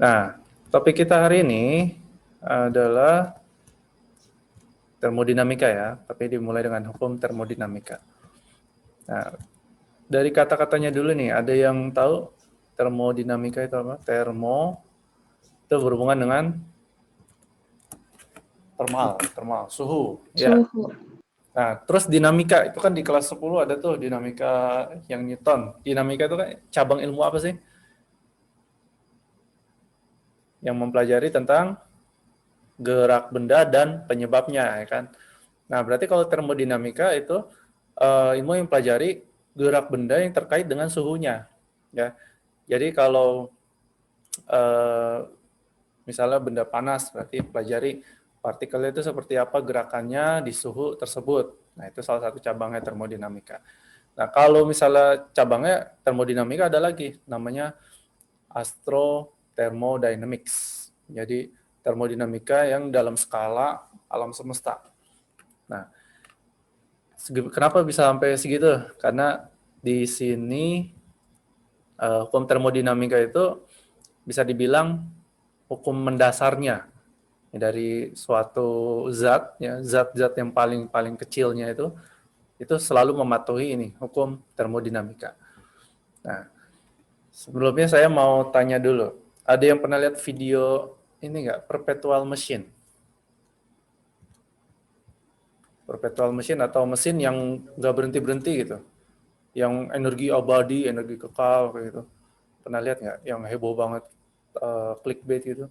Nah, topik kita hari ini adalah termodinamika ya, tapi dimulai dengan hukum termodinamika. Nah, dari kata-katanya dulu nih, ada yang tahu termodinamika itu apa? Termo itu berhubungan dengan thermal, suhu. Ya. Suhu. Nah, terus dinamika itu kan di kelas 10 ada tuh dinamika yang Newton. Dinamika itu kan cabang ilmu apa sih? Yang mempelajari tentang gerak benda dan penyebabnya, ya kan? Nah, berarti kalau termodinamika itu ilmu yang pelajari gerak benda yang terkait dengan suhunya, ya. Jadi kalau misalnya benda panas, berarti pelajari partikelnya itu seperti apa gerakannya di suhu tersebut. Nah, itu salah satu cabangnya termodinamika. Nah, kalau misalnya cabangnya termodinamika ada lagi, namanya astrothermodynamics. Jadi termodinamika yang dalam skala alam semesta. Nah, kenapa bisa sampai segitu? Karena di sini hukum termodinamika itu bisa dibilang hukum mendasarnya dari suatu zat, ya, zat-zat yang paling paling kecilnya itu selalu mematuhi ini hukum termodinamika. Nah, sebelumnya saya mau tanya dulu, ada yang pernah lihat video ini nggak, perpetual machine? Perpetual machine atau mesin yang nggak berhenti-berhenti gitu, yang energi abadi, energi kekal kayak gitu. Pernah lihat nggak? Yang heboh banget, clickbait gitu.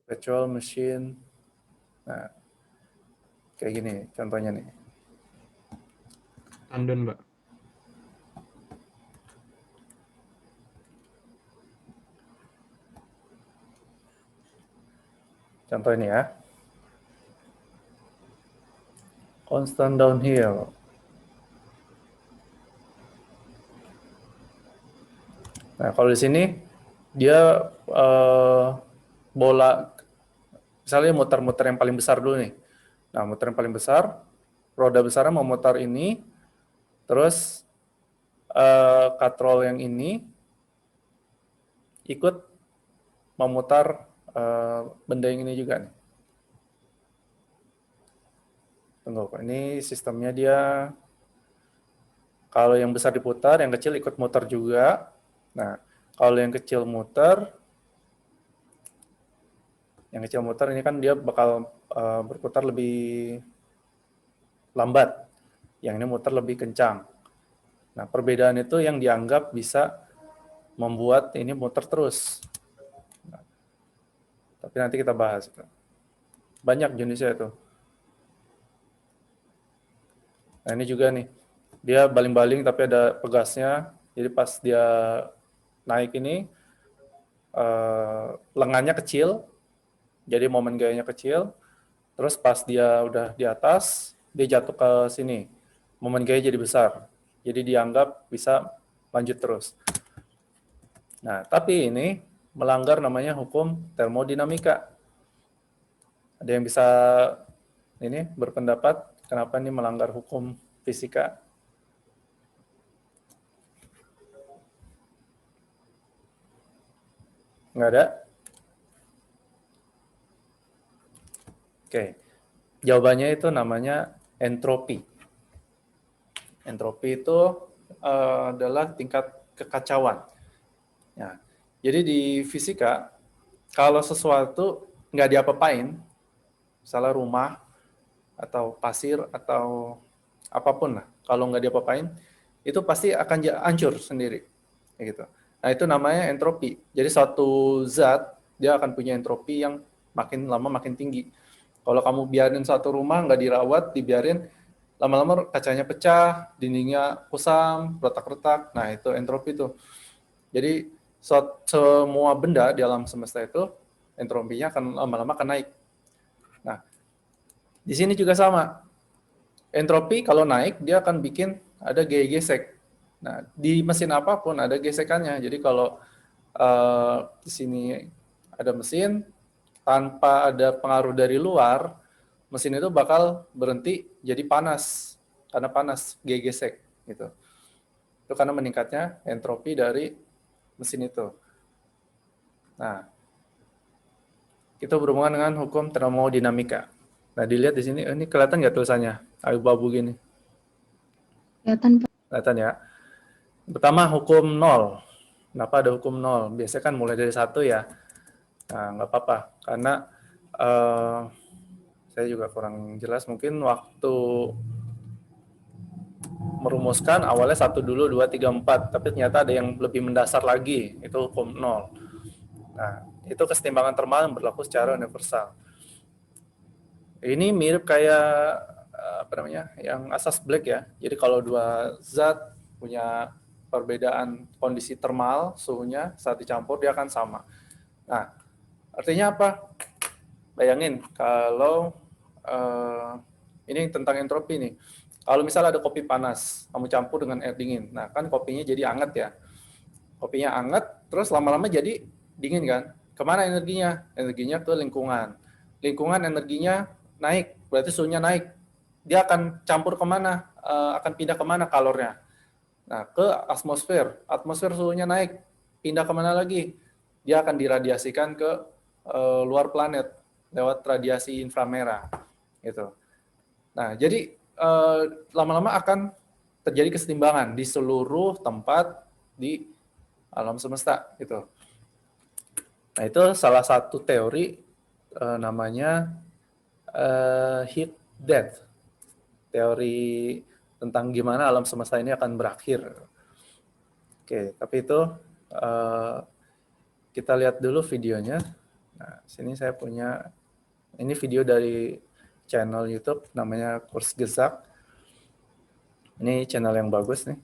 Perpetual machine. Nah, kayak gini contohnya nih. Tandon, Mbak. Contoh ini ya. Constant downhill. Nah, kalau di sini dia bola, misalnya muter-muter yang paling besar dulu nih. Nah, muter yang paling besar, roda besarnya memutar ini, terus katrol yang ini ikut memutar benda yang ini juga nih. Tunggu, ini sistemnya dia, kalau yang besar diputar, yang kecil ikut muter juga. Nah, kalau yang kecil muter ini kan dia bakal berputar lebih lambat. Yang ini muter lebih kencang. Nah, perbedaan itu yang dianggap bisa membuat ini muter terus. Nah, tapi nanti kita bahas. Banyak jenisnya itu. Nah, ini juga nih. Dia baling-baling tapi ada pegasnya. Jadi pas dia naik ini, lengannya kecil. Jadi momen gayanya kecil. Terus pas dia udah di atas, dia jatuh ke sini. Momen gaya jadi besar. Jadi dianggap bisa lanjut terus. Nah, tapi ini melanggar namanya hukum termodinamika. Ada yang bisa ini berpendapat kenapa ini melanggar hukum fisika? Nggak ada? Oke. Jawabannya itu namanya entropi. Entropi itu adalah tingkat kekacauan. Ya. Jadi di fisika, kalau sesuatu nggak diapa-apain, misalnya rumah atau pasir atau apapun lah, kalau nggak diapa-apain, itu pasti akan hancur sendiri. Kayak gitu. Nah, itu namanya entropi. Jadi suatu zat, dia akan punya entropi yang makin lama makin tinggi. Kalau kamu biarin satu rumah nggak dirawat, dibiarin, lama-lama kacanya pecah, dindingnya kusam, retak-retak. Nah, itu entropi tuh. Jadi semua benda di alam semesta itu entropinya akan lama-lama akan naik. Nah, di sini juga sama. Entropi kalau naik dia akan bikin ada gaya gesek. Nah, di mesin apapun ada gesekannya. Jadi kalau di sini ada mesin, tanpa ada pengaruh dari luar, mesin itu bakal berhenti jadi panas karena panas, gaya gesek gitu. Itu karena meningkatnya entropi dari mesin itu. Nah, itu berhubungan dengan hukum termodinamika. Nah, dilihat di sini, ini kelihatan nggak tulisannya? Abu-abu gini. Kelihatan, Pak. Kelihatan ya. Pertama, hukum nol. Kenapa ada hukum nol? Biasanya kan mulai dari 1 ya. Nah, nggak apa-apa. Karena saya juga kurang jelas. Mungkin waktu merumuskan awalnya 1 dulu, 2, 3, 4. Tapi ternyata ada yang lebih mendasar lagi. Itu hukum nol. Nah, itu kesetimbangan termal yang berlaku secara universal. Ini mirip kayak apa namanya, yang asas Black ya. Jadi kalau dua zat punya perbedaan kondisi termal, suhunya saat dicampur dia akan sama. Nah, artinya apa? Bayangin kalau ini tentang entropi nih. Kalau misalnya ada kopi panas, kamu campur dengan air dingin. Nah, kan kopinya jadi anget ya. Kopinya anget, terus lama-lama jadi dingin kan? Kemana energinya? Energinya ke lingkungan. Lingkungan energinya naik, berarti suhunya naik. Dia akan campur kemana? Akan pindah kemana kalornya? Nah, ke atmosfer. Atmosfer suhunya naik, pindah kemana lagi? Dia akan diradiasikan ke luar planet lewat radiasi inframerah. Gitu. Nah, jadi lama-lama akan terjadi kesetimbangan di seluruh tempat di alam semesta. Gitu. Nah, itu salah satu teori namanya heat death. Teori tentang gimana alam semesta ini akan berakhir. Oke, tapi itu kita lihat dulu videonya. Nah, sini saya punya, ini video dari channel YouTube namanya Kurzgesagt. Ini channel yang bagus nih.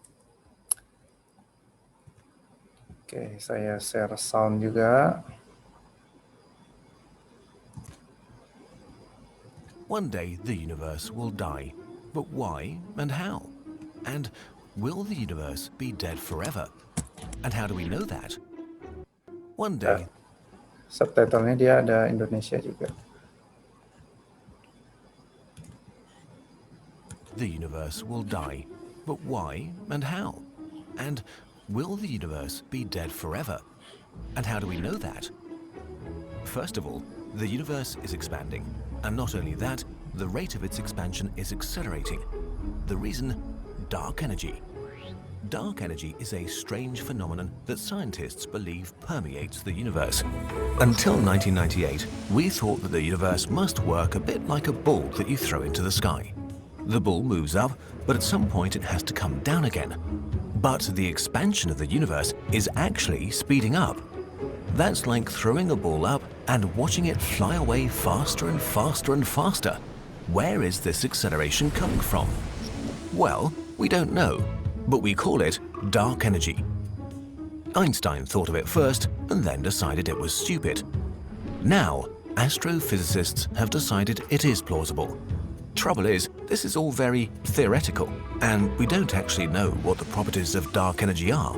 Oke, saya share sound juga. One day the universe will die, but why and how? And will the universe be dead forever? And how do we know that? One day... Subtitlenya dia ada Indonesia juga. The universe will die, but why and how? And will the universe be dead forever? And how do we know that? First of all, the universe is expanding, and not only that, the rate of its expansion is accelerating. The reason? Dark energy. Dark energy is a strange phenomenon that scientists believe permeates the universe. Until 1998, we thought that the universe must work a bit like a ball that you throw into the sky. The ball moves up, but at some point it has to come down again. But the expansion of the universe is actually speeding up. That's like throwing a ball up and watching it fly away faster and faster and faster. Where is this acceleration coming from? Well, we don't know, but we call it dark energy. Einstein thought of it first and then decided it was stupid. Now, astrophysicists have decided it is plausible. Trouble is, this is all very theoretical, and we don't actually know what the properties of dark energy are.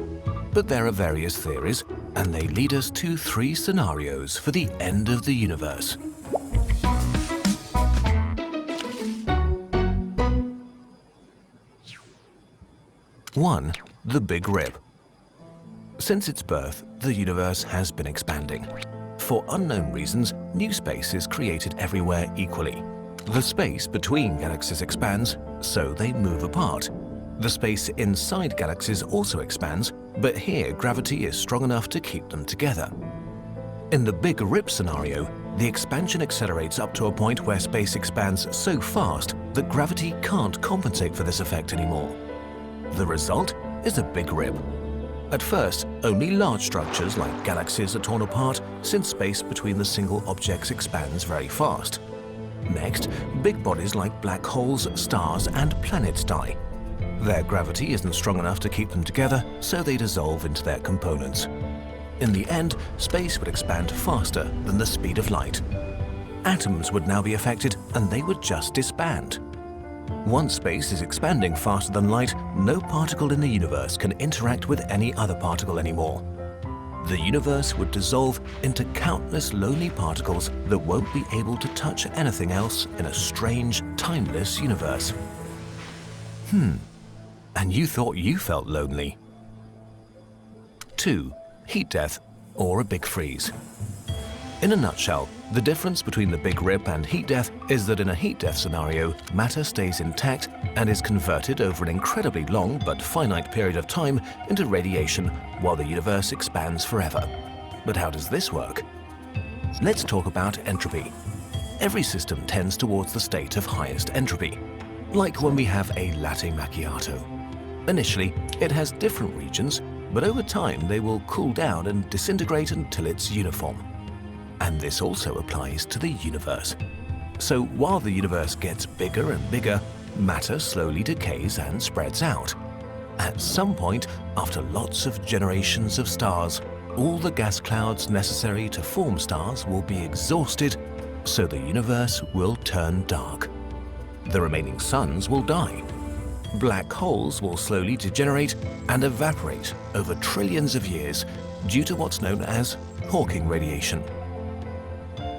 But there are various theories, and they lead us to 3 scenarios for the end of the universe. One, the Big Rip. Since its birth, the universe has been expanding. For unknown reasons, new space is created everywhere equally. The space between galaxies expands, so they move apart. The space inside galaxies also expands, but here gravity is strong enough to keep them together. In the Big Rip scenario, the expansion accelerates up to a point where space expands so fast that gravity can't compensate for this effect anymore. The result is a Big Rip. At first, only large structures like galaxies are torn apart since space between the single objects expands very fast. Next, big bodies like black holes, stars, and planets die. Their gravity isn't strong enough to keep them together, so they dissolve into their components. In the end, space would expand faster than the speed of light. Atoms would now be affected, and they would just disband. Once space is expanding faster than light, no particle in the universe can interact with any other particle anymore. The universe would dissolve into countless lonely particles that won't be able to touch anything else in a strange, timeless universe. And you thought you felt lonely. 2. Heat death or a big freeze. In a nutshell, the difference between the Big Rip and heat death is that in a heat death scenario, matter stays intact and is converted over an incredibly long but finite period of time into radiation while the universe expands forever. But how does this work? Let's talk about entropy. Every system tends towards the state of highest entropy, like when we have a latte macchiato. Initially, it has different regions, but over time they will cool down and disintegrate until it's uniform. And this also applies to the universe. So while the universe gets bigger and bigger, matter slowly decays and spreads out. At some point, after lots of generations of stars, all the gas clouds necessary to form stars will be exhausted, so the universe will turn dark. The remaining suns will die. Black holes will slowly degenerate and evaporate over trillions of years due to what's known as Hawking radiation.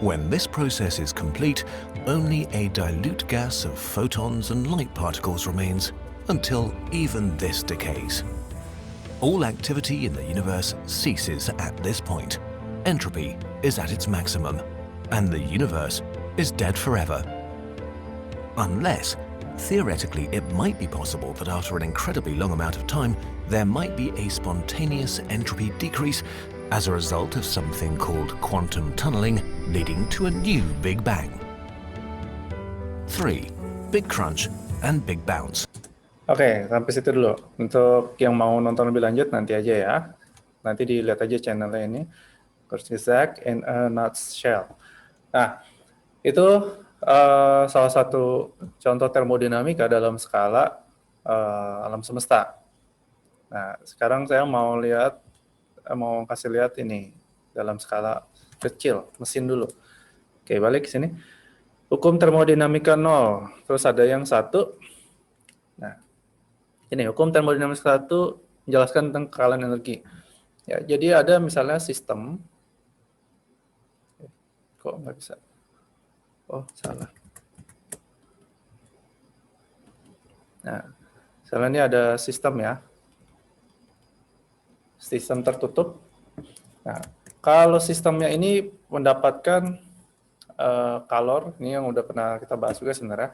When this process is complete, only a dilute gas of photons and light particles remains until even this decays. All activity in the universe ceases at this point. Entropy is at its maximum, and the universe is dead forever. Unless, theoretically, it might be possible that after an incredibly long amount of time, there might be a spontaneous entropy decrease as a result of something called quantum tunneling, leading to a new Big Bang. 3. Big Crunch and Big Bounce. Oke, sampai situ dulu. Untuk yang mau nonton lebih lanjut nanti aja ya. Nanti dilihat aja channelnya ini. Kurzgesagt in a Nutshell. Nah, itu salah satu contoh termodinamika dalam skala alam semesta. Nah, sekarang saya mau kasih lihat ini dalam skala kecil, mesin dulu. Oke, balik ke sini. Hukum termodinamika 0, terus ada yang 1. Nah, ini hukum termodinamika 1 menjelaskan tentang kekalahan energi. Ya, jadi ada misalnya sistem. Kok nggak bisa? Oh, salah. Nah, misalnya ini ada sistem ya. Sistem tertutup. Nah, kalau sistemnya ini mendapatkan kalor, ini yang udah pernah kita bahas juga sebenarnya.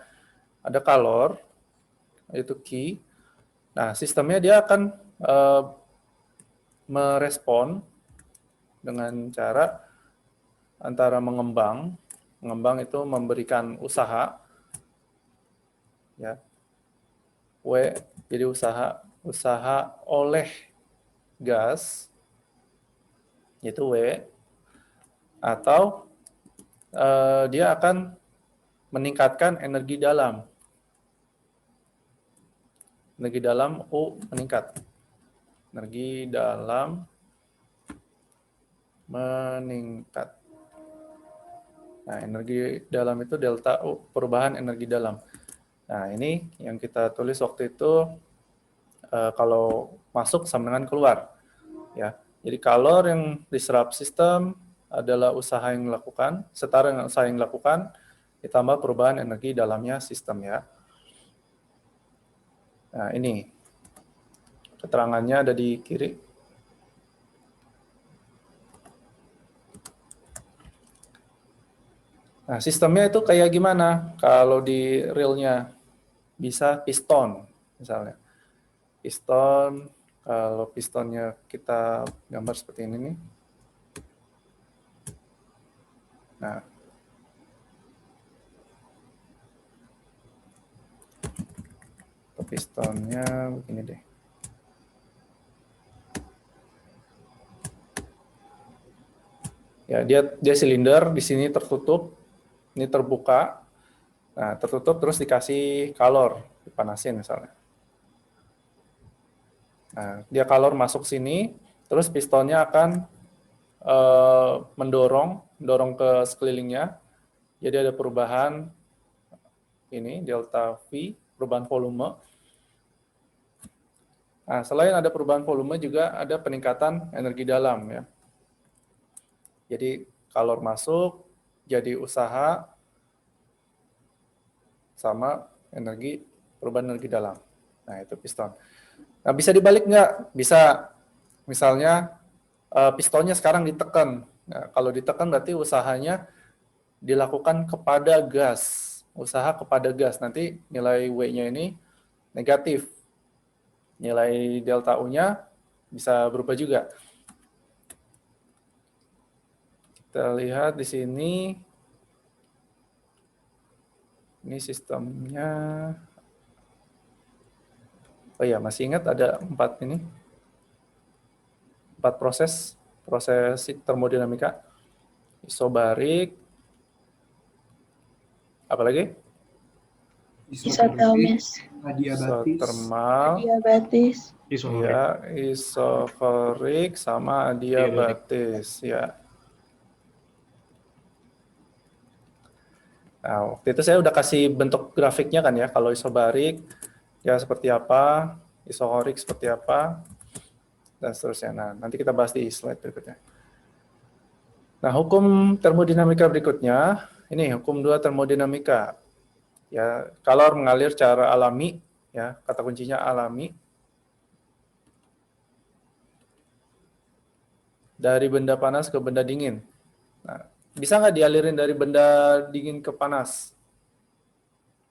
Ada kalor, itu Q. Nah, sistemnya dia akan merespon dengan cara antara mengembang itu memberikan usaha, ya, W, jadi usaha oleh gas, yaitu W, atau dia akan meningkatkan energi dalam. Energi dalam U meningkat. Energi dalam meningkat. Nah, energi dalam itu delta U, perubahan energi dalam. Nah, ini yang kita tulis waktu itu kalau masuk sama dengan keluar. Ya. Jadi kalor yang diserap sistem adalah usaha yang dilakukan, setara dengan usaha yang dilakukan, ditambah perubahan energi dalamnya sistem ya. Nah, ini keterangannya ada di kiri. Nah, sistemnya itu kayak gimana? Kalau di realnya bisa piston, misalnya. Piston, kalau pistonnya kita gambar seperti ini nih. Nah, pistonnya begini deh. Ya, dia silinder, di sini tertutup, ini terbuka. Nah, tertutup terus dikasih kalor, dipanasin misalnya. Nah, dia kalor masuk sini, terus pistonnya akan mendorong ke sekelilingnya. Jadi ada perubahan ini delta V, perubahan volume. Nah, selain ada perubahan volume juga ada peningkatan energi dalam ya. Jadi kalor masuk, jadi usaha sama perubahan energi dalam. Nah, itu piston. Nah, bisa dibalik nggak? Bisa. Misalnya pistonnya sekarang ditekan. Nah, kalau ditekan berarti usahanya dilakukan kepada gas. Usaha kepada gas. Nanti nilai W-nya ini negatif. Nilai delta U-nya bisa berubah juga. Kita lihat di sini. Ini sistemnya. Oh ya, masih ingat ada 4 ini? 4 proses termodinamika. Isobarik. Apalagi? Isotermis. Isotermal. Adiabatis. Ya, isokorik sama adiabatis. Ya. Nah, waktu itu saya udah kasih bentuk grafiknya kan ya. Kalau isobarik ya seperti apa, isokorik seperti apa, dan seterusnya. Nah, nanti kita bahas di slide berikutnya. Nah, hukum termodinamika berikutnya, ini hukum 2 termodinamika. Ya, kalau mengalir secara alami, ya, kata kuncinya alami, dari benda panas ke benda dingin. Nah, bisa nggak dialirin dari benda dingin ke panas?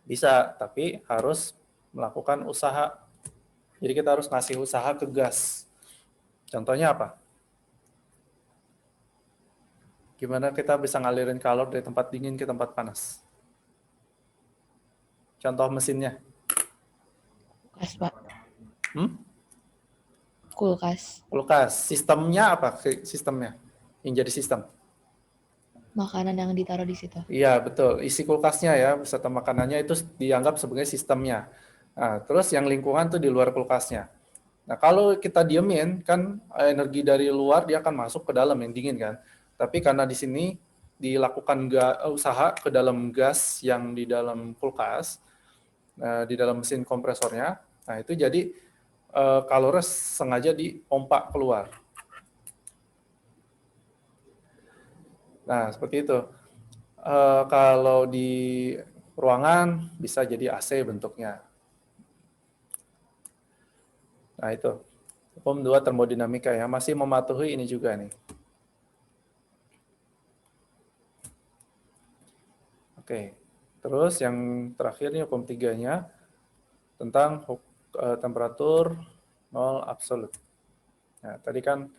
Bisa, tapi harus melakukan usaha. Jadi kita harus ngasih usaha ke gas. Contohnya apa? Gimana kita bisa ngalirin kalor dari tempat dingin ke tempat panas? Contoh mesinnya. Kulkas, Pak. Kulkas. Kulkas. Sistemnya apa? Sistemnya yang jadi sistem. Makanan yang ditaruh di situ. Iya, betul. Isi kulkasnya ya, beserta makanannya itu dianggap sebagai sistemnya. Nah, terus yang lingkungan tuh di luar kulkasnya. Nah, kalau kita diemin, kan energi dari luar dia akan masuk ke dalam yang dingin kan. Tapi karena di sini dilakukan usaha ke dalam gas yang di dalam kulkas, di dalam mesin kompresornya, nah itu jadi kalornya sengaja dipompa keluar. Nah, seperti itu. Kalau di ruangan bisa jadi AC bentuknya. Nah, itu. Hukum 2 termodinamika ya, masih mematuhi ini juga nih. Oke. Terus yang terakhir nih hukum 3-nya tentang temperatur nol absolut. Nah, tadi kan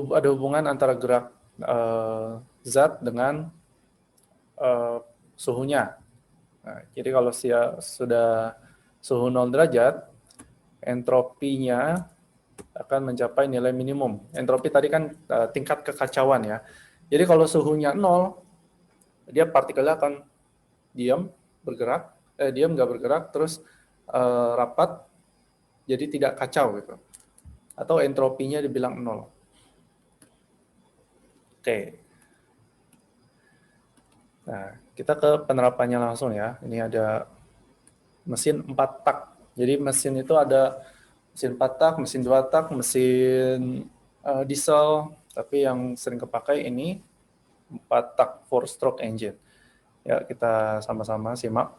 ada hubungan antara gerak zat dengan suhunya. Nah, jadi kalau sudah suhu 0 derajat, entropinya akan mencapai nilai minimum. Entropi tadi kan tingkat kekacauan ya. Jadi kalau suhunya 0, dia partikelnya akan diam nggak bergerak, terus rapat, jadi tidak kacau gitu. Atau entropinya dibilang 0. Oke. Nah, kita ke penerapannya langsung ya. Ini ada mesin 4 tak. Jadi mesin itu ada mesin 4 tak, mesin 2 tak, mesin diesel, tapi yang sering kepakai ini 4 tak 4-stroke engine. Ya, kita sama-sama simak.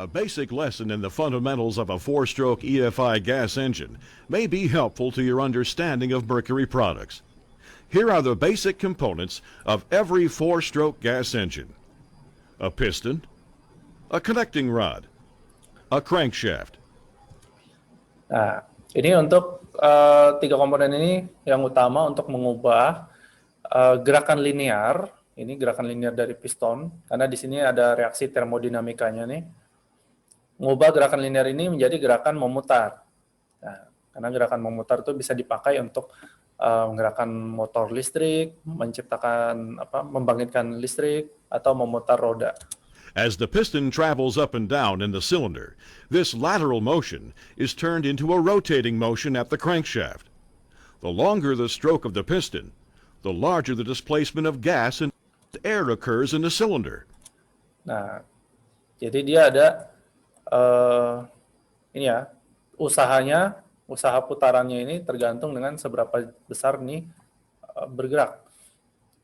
A basic lesson in the fundamentals of a four-stroke EFI gas engine may be helpful to your understanding of Mercury products. Here are the basic components of every four-stroke gas engine: a piston, a connecting rod, a crankshaft. Nah, ini untuk 3 komponen ini yang utama untuk mengubah gerakan linear. Ini gerakan linear dari piston, karena di sini ada reaksi termodinamikanya nih. Mengubah gerakan linear ini menjadi gerakan memutar. Nah, karena gerakan memutar itu bisa dipakai untuk menggerakkan motor listrik, membangkitkan listrik, atau memutar roda. As the piston travels up and down in the cylinder, this lateral motion is turned into a rotating motion at the crankshaft. The longer the stroke of the piston, the larger the displacement of gas and air occurs in the cylinder. Nah, jadi dia ada ini ya, usaha putarannya ini tergantung dengan seberapa besar nih bergerak.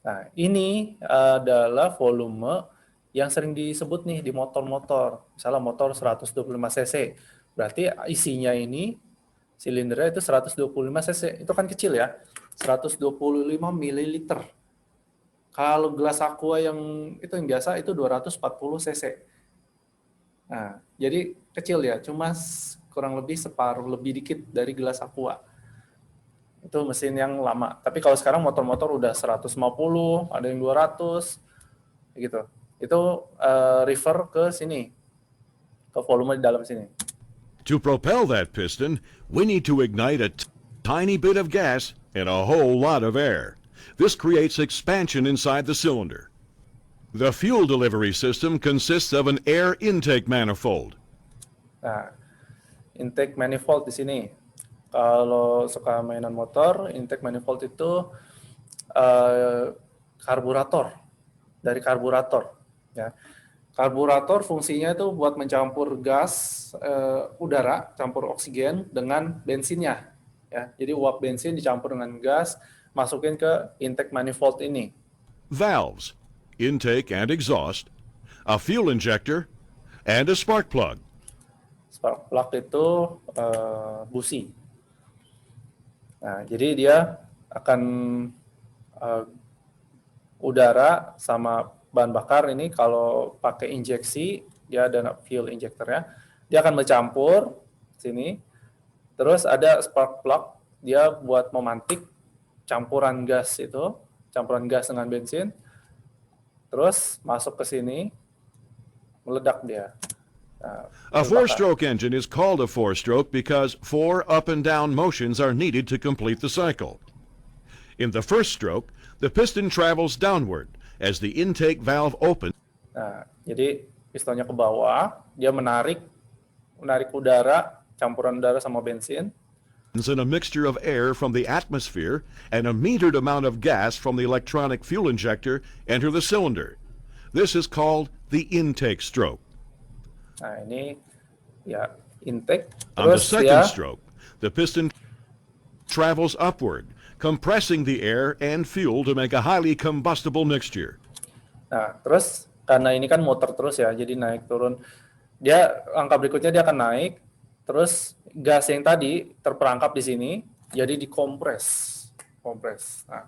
Nah, ini adalah volume yang sering disebut nih di motor-motor. Misalnya motor 125 cc. Berarti isinya ini silindernya itu 125 cc. Itu kan kecil ya. 125 ml. Kalau gelas aqua yang biasa itu 240 cc. Nah, jadi kecil ya, cuma kurang lebih separuh, lebih dikit dari gelas aqua. Itu mesin yang lama. Tapi kalau sekarang motor-motor udah 150, ada yang 200, gitu. Itu refer ke sini, ke volume di dalam sini. To propel that piston, we need to ignite a tiny bit of gas and a whole lot of air. This creates expansion inside the cylinder. The fuel delivery system consists of an air intake manifold. Nah, intake manifold di sini. Kalau suka mainan motor, intake manifold itu karburator, dari karburator. Ya. Karburator fungsinya itu buat mencampur gas udara, campur oksigen dengan bensinnya. Ya. Jadi uap bensin dicampur dengan gas, masukin ke intake manifold ini. Valves, intake and exhaust, a fuel injector, and a spark plug. Spark plug itu busi. Nah, jadi dia akan udara sama bahan bakar ini kalau pakai injeksi, dia ada fuel injector ya. Dia akan bercampur sini. Terus ada spark plug, dia buat memantik campuran gas itu, campuran gas dengan bensin. Terus masuk ke sini, meledak dia. Nah, A four-stroke engine is called a four-stroke because 4 up and down motions are needed to complete the cycle. In the first stroke, the piston travels downward as the intake valve opens. Nah, jadi pistonnya ke bawah, dia menarik udara, campuran udara sama bensin. In a mixture of air from the atmosphere and a metered amount of gas from the electronic fuel injector enter the cylinder. This is called the intake stroke. Nah, ini ya intake. On the Terus second dia, stroke, the piston travels upward, compressing the air and fuel to make a highly combustible mixture. nah terus karena ini kan muter terus ya, jadi naik turun. Dia langkah berikutnya dia akan naik, terus gas yang tadi terperangkap di sini, jadi dikompres, kompres. Nah,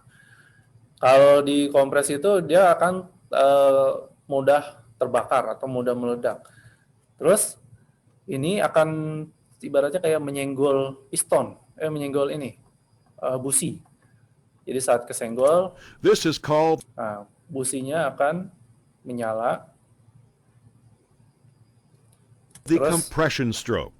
kalau dikompres itu dia akan mudah terbakar atau mudah meledak. Terus ini akan ibaratnya kayak menyenggol piston, menyenggol ini busi. Jadi saat kesenggol, This is called nah, businya akan menyala. the Terus? compression stroke.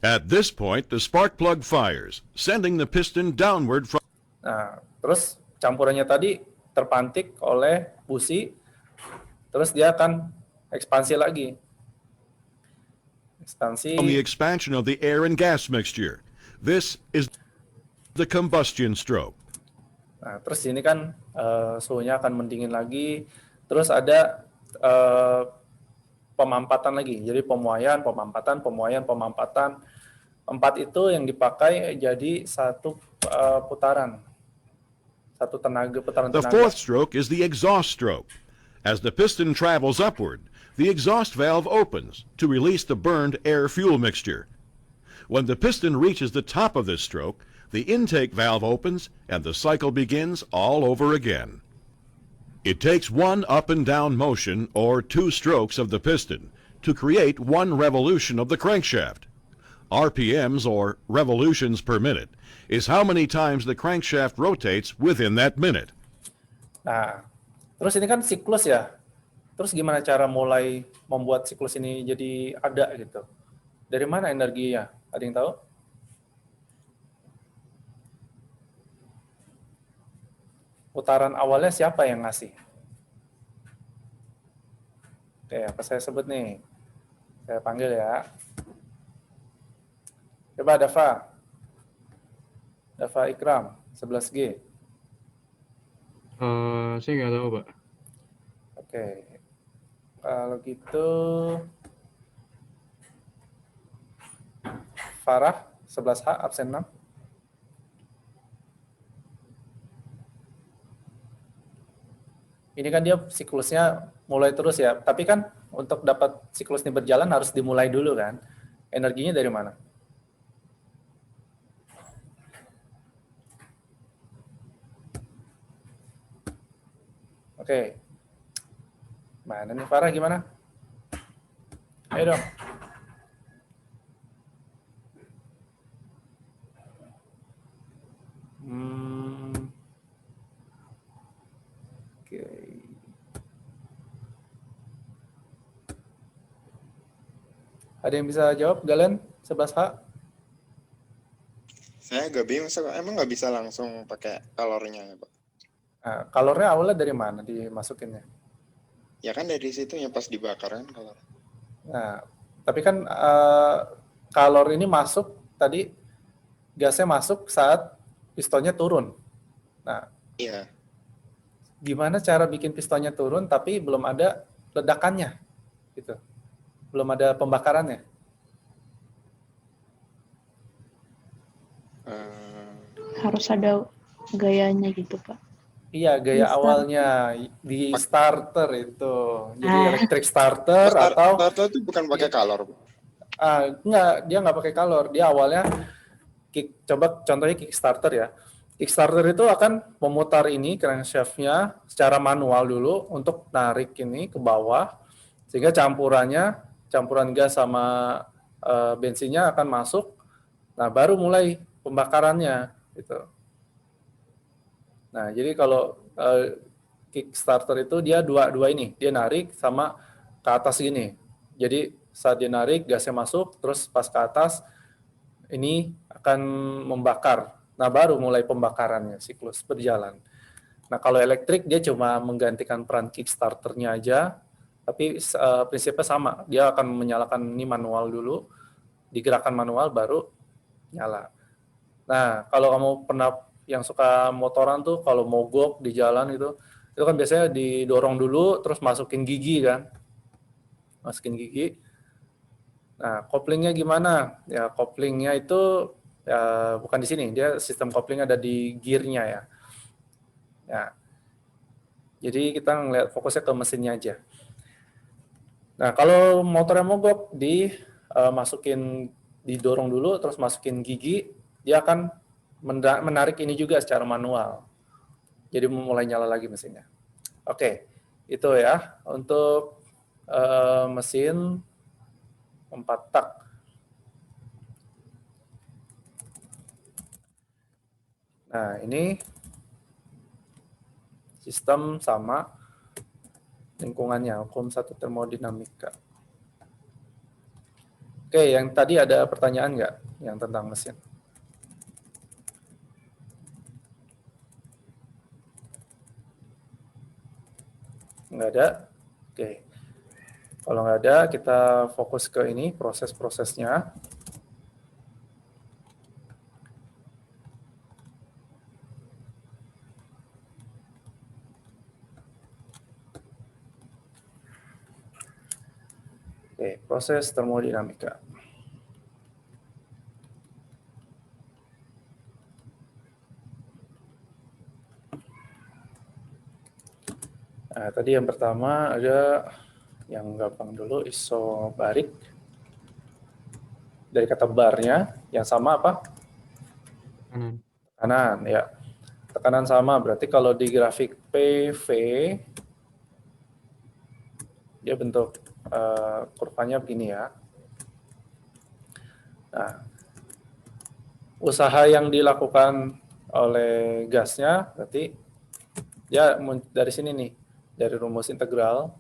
At this point, the spark plug fires, sending the piston downward from Nah, terus campurannya tadi terpantik oleh busi, terus dia akan ekspansi lagi. Ekspansi. the expansion of the air and gas mixture. This is the combustion stroke. Nah, terus ini kan suhunya akan mendingin lagi. Terus ada pemampatan lagi. Jadi pemuaian, pemampatan, pemuaian, pemampatan. 4 itu yang dipakai jadi satu putaran. Satu putaran The tenaga. fourth stroke is the exhaust stroke. As the piston travels upward, the exhaust valve opens to release the burned air-fuel mixture. When the piston reaches the top of this stroke, the intake valve opens and the cycle begins all over again. It takes 1 up and down motion or 2 strokes of the piston to create 1 revolution of the crankshaft. RPMs, or revolutions per minute, is how many times the crankshaft rotates within that minute. Nah, terus ini kan siklus ya. Terus gimana cara mulai membuat siklus ini jadi ada gitu? Dari mana energinya? Ada yang tahu? Putaran awalnya siapa yang ngasih? Oke, apa saya sebut nih? Saya panggil ya. Coba Dava. Dava Ikram, 11G. Saya nggak tahu, Pak. Oke. Kalau gitu Farah 11H absen 6. Ini kan dia siklusnya mulai terus ya. Tapi kan untuk dapat siklus ini berjalan harus dimulai dulu kan. Energinya dari mana? Oke. Mana nih Farah gimana? Ayo dong. Oke. Ada yang bisa jawab? Galen, 11H? Saya agak bingung, emang nggak bisa langsung pakai kalornya ya, Pak? Nah, kalornya awalnya dari mana dimasukinnya? Ya kan dari situ yang pas dibakar kan kalor. Nah, tapi kan kalor ini masuk tadi, gasnya masuk saat pistonnya turun. Nah, Iya. gimana cara bikin pistonnya turun tapi belum ada ledakannya? Gitu. Belum ada pembakarannya. Harus ada gayanya gitu, Pak. Iya, gaya Di awalnya di starter itu. Jadi Ah. electric starter atau Starter itu bukan pakai kalor, Pak. enggak, dia nggak pakai kalor. Dia awalnya coba contohnya Kickstarter ya. Kickstarter itu akan memutar ini crankshaft-nya secara manual dulu untuk narik ini ke bawah sehingga campuran gas sama bensinnya akan masuk. Nah, baru mulai pembakarannya gitu. Nah, jadi kalau Kickstarter itu dia dua ini, dia narik sama ke atas gini. Jadi saat dia narik gasnya masuk, terus pas ke atas ini akan membakar. Nah, baru mulai pembakarannya, siklus berjalan. Nah, kalau elektrik dia cuma menggantikan peran Kickstarter-nya aja, tapi prinsipnya sama. Dia akan menyalakan ini manual dulu, digerakkan manual baru nyala. Nah, kalau kamu pernah yang suka motoran tuh, kalau mogok di jalan itu kan biasanya didorong dulu, terus masukin gigi kan. Masukin gigi. Nah, koplingnya gimana? Ya, koplingnya itu ya, bukan di sini, dia sistem kopling ada di gearnya ya. Ya. Jadi kita ngeliat fokusnya ke mesinnya aja. Nah, kalau motornya mogok masukin didorong dulu, terus masukin gigi, dia akan menarik ini juga secara manual. Jadi mulai nyala lagi mesinnya. Oke, itu ya untuk mesin 4 tak. Nah, ini sistem sama lingkungannya, hukum satu termodinamika. Oke, yang tadi ada pertanyaan nggak yang tentang mesin? Nggak ada? Oke. Kalau nggak ada, kita fokus ke ini, proses-prosesnya. Oke, proses termodinamika. Nah, tadi yang pertama ada yang gampang dulu, isobarik. Dari kata barnya, yang sama apa? Tekanan, ya. Tekanan sama, berarti kalau di grafik PV, dia bentuk kurvanya begini ya. Nah, usaha yang dilakukan oleh gasnya, berarti dia dari sini nih, dari rumus integral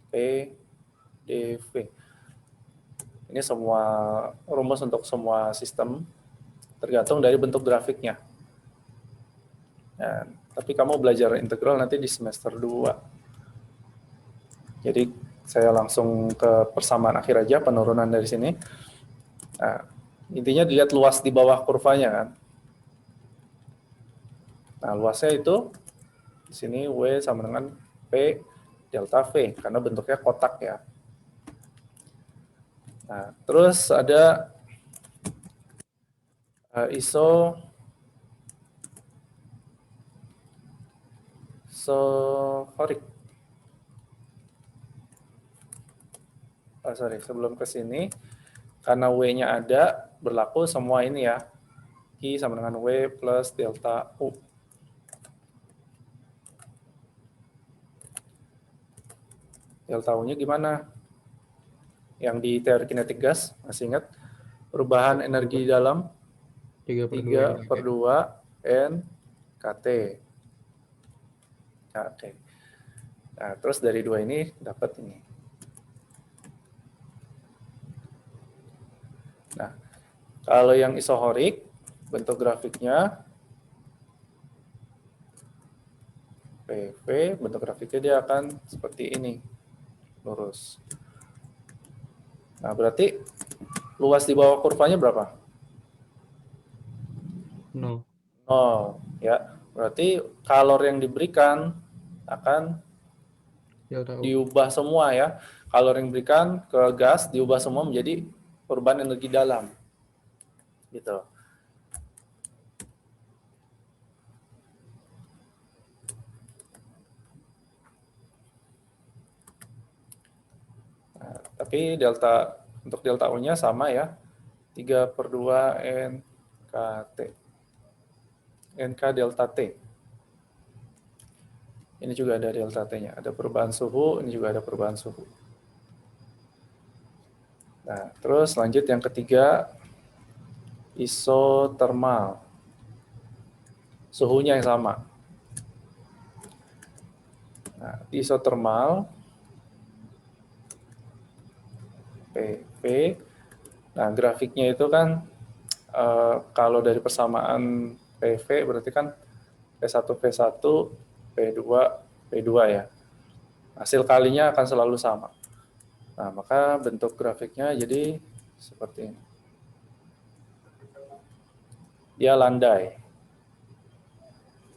P dV. Ini semua rumus untuk semua sistem, tergantung dari bentuk grafiknya. Nah, tapi kamu belajar integral nanti di semester 2. Jadi saya langsung ke persamaan akhir aja, penurunan dari sini. Nah, intinya dilihat luas di bawah kurvanya kan. Nah, luasnya itu di sini W sama dengan P delta V, karena bentuknya kotak ya. Nah, terus ada isohorik. Sorry, sebelum ke sini, karena W-nya ada, berlaku semua ini ya. I sama dengan W plus delta U. Delta U-nya gimana? Yang di teori kinetik gas, masih ingat? Perubahan energi di dalam 3/2 N KT. KT. Nah, terus dari dua ini dapat ini. Nah, kalau yang isohorik, bentuk grafiknya PV, bentuk grafiknya dia akan seperti ini, lurus. Nah, berarti luas di bawah kurvanya berapa? 0. 0, ya. Berarti kalor yang diberikan akan Delta U. diubah semua ya. Kalor yang diberikan ke gas diubah semua menjadi perubahan energi dalam. Gitu. Nah, tapi untuk delta U-nya sama ya. 3/2 NKT. NK delta T. Ini juga ada delta T-nya. Ada perubahan suhu, ini juga ada perubahan suhu. Nah, terus lanjut yang ketiga, isotermal. Suhunya yang sama. Nah, di isotermal, PV. Nah, grafiknya itu kan kalau dari persamaan PV berarti kan P1 V1, P2 P2 ya. Hasil kalinya akan selalu sama. Nah, maka bentuk grafiknya jadi seperti ini. Dia landai.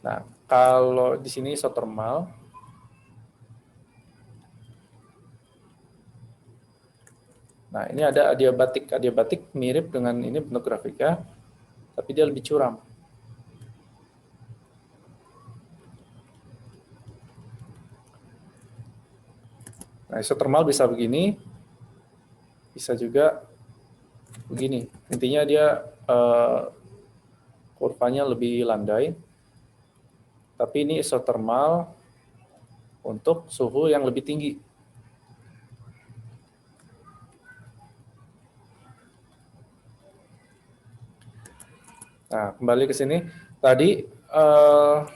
Nah, kalau di sini isotermal, nah ini ada adiabatik. Adiabatik mirip dengan ini bentuk grafiknya, tapi dia lebih curam. Nah, isotermal bisa begini, bisa juga begini. Intinya dia kurvanya lebih landai, tapi ini isotermal untuk suhu yang lebih tinggi. Nah, kembali ke sini. Tadi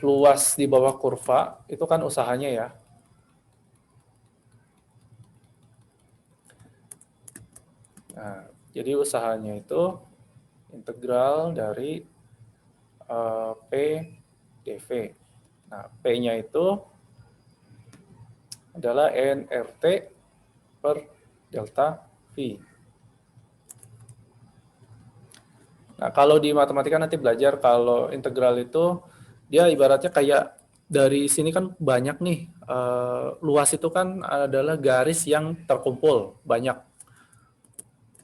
luas di bawah kurva itu kan usahanya ya. Nah, jadi usahanya itu integral dari P dV. Nah, P-nya itu adalah nRT per delta V. Nah, kalau di matematika nanti belajar kalau integral itu dia ibaratnya kayak dari sini kan banyak nih, luas itu kan adalah garis yang terkumpul banyak.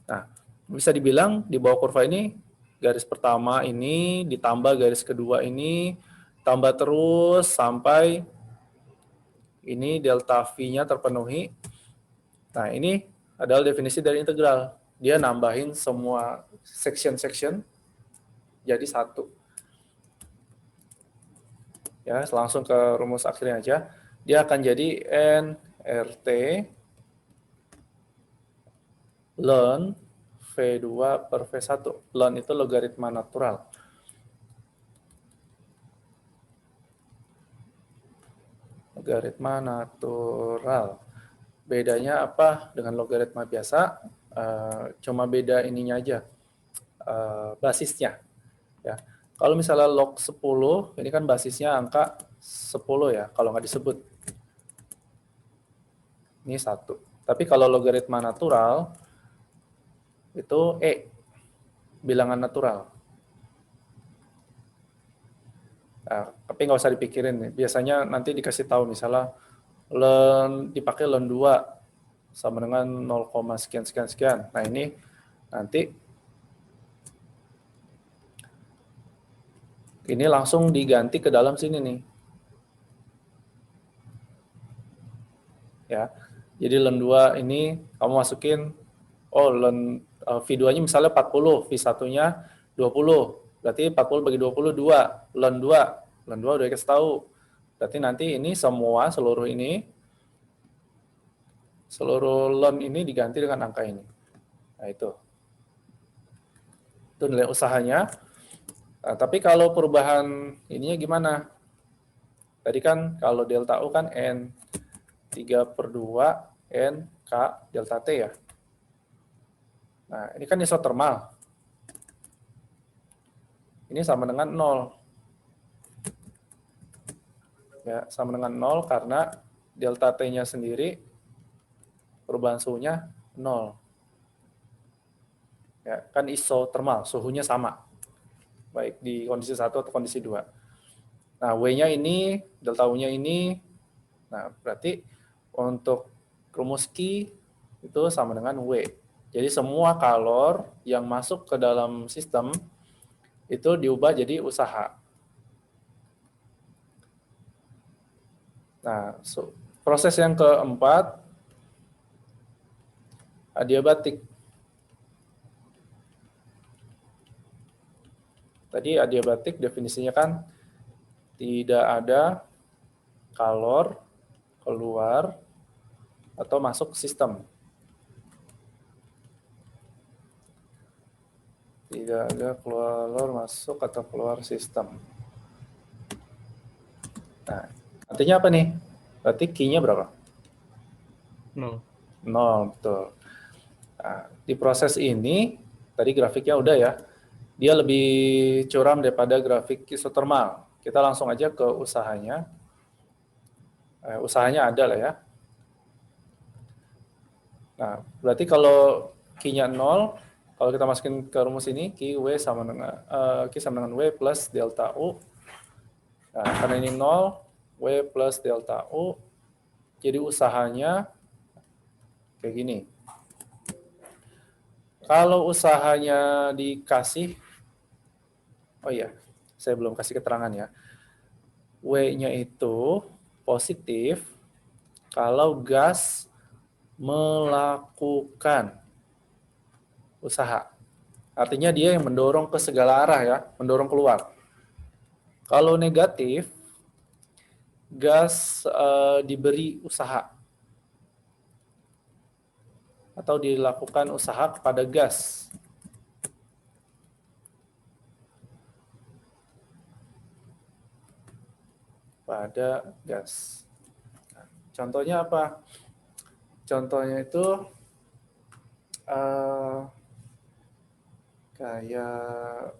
Nah, bisa dibilang di bawah kurva ini garis pertama ini ditambah garis kedua ini, tambah terus sampai ini delta V-nya terpenuhi. Nah, ini adalah definisi dari integral. Dia nambahin semua section-section jadi satu. Ya, langsung ke rumus akhirnya aja. Dia akan jadi nRT ln V2 per V1. Ln itu logaritma natural. Logaritma natural. Bedanya apa dengan logaritma biasa? Cuma beda ininya aja, basisnya. Ya. Kalau misalnya log 10, ini kan basisnya angka 10 ya, kalau nggak disebut. Ini 1. Tapi kalau logaritma natural, itu bilangan natural. Nah, tapi nggak usah dipikirin. Biasanya nanti dikasih tahu misalnya dipakai ln 2 sama dengan 0, sekian sekian sekian. Nah, ini nanti ini langsung diganti ke dalam sini nih. ya. Jadi LEN 2 ini kamu masukin, LEN V2-nya misalnya 40, V1-nya 20. Berarti 40 bagi 20, 2. LEN 2. LEN 2 udah dikasih tahu. Berarti nanti ini semua, seluruh LEN ini diganti dengan angka ini. Nah, itu nilai usahanya. Nah, tapi kalau perubahan ininya gimana? Tadi kan kalau delta U kan N3/2 N K delta T ya. Nah, ini kan isotermal. Ini sama dengan 0. Ya, sama dengan 0 karena delta T-nya sendiri perubahan suhunya 0. Ya, kan isotermal, suhunya sama. Baik di kondisi 1 atau kondisi 2. Nah, W-nya ini, delta U-nya ini. Nah, berarti untuk rumus Q itu sama dengan W. Jadi semua kalor yang masuk ke dalam sistem itu diubah jadi usaha. Nah, proses yang keempat, adiabatik. Tadi adiabatik definisinya kan tidak ada kalor keluar atau masuk sistem. Tidak ada kalor masuk atau keluar sistem. Nah, artinya apa nih? Berarti Q-nya berapa? 0. 0, betul. Nah, di proses ini, tadi grafiknya udah ya, dia lebih curam daripada grafik isotermal. Kita langsung aja ke usahanya. Usahanya ada lah ya. Nah, berarti kalau Q-nya 0, kalau kita masukin ke rumus ini, Q sama dengan W plus delta U. Nah, karena ini 0, W plus delta U, jadi usahanya kayak gini. Kalau usahanya dikasih, oh iya, saya belum kasih keterangan ya. W-nya itu positif kalau gas melakukan usaha. Artinya dia yang mendorong ke segala arah ya, mendorong keluar. Kalau negatif, gas diberi usaha atau dilakukan usaha kepada gas. Pada gas. Nah, contohnya apa? Contohnya itu kayak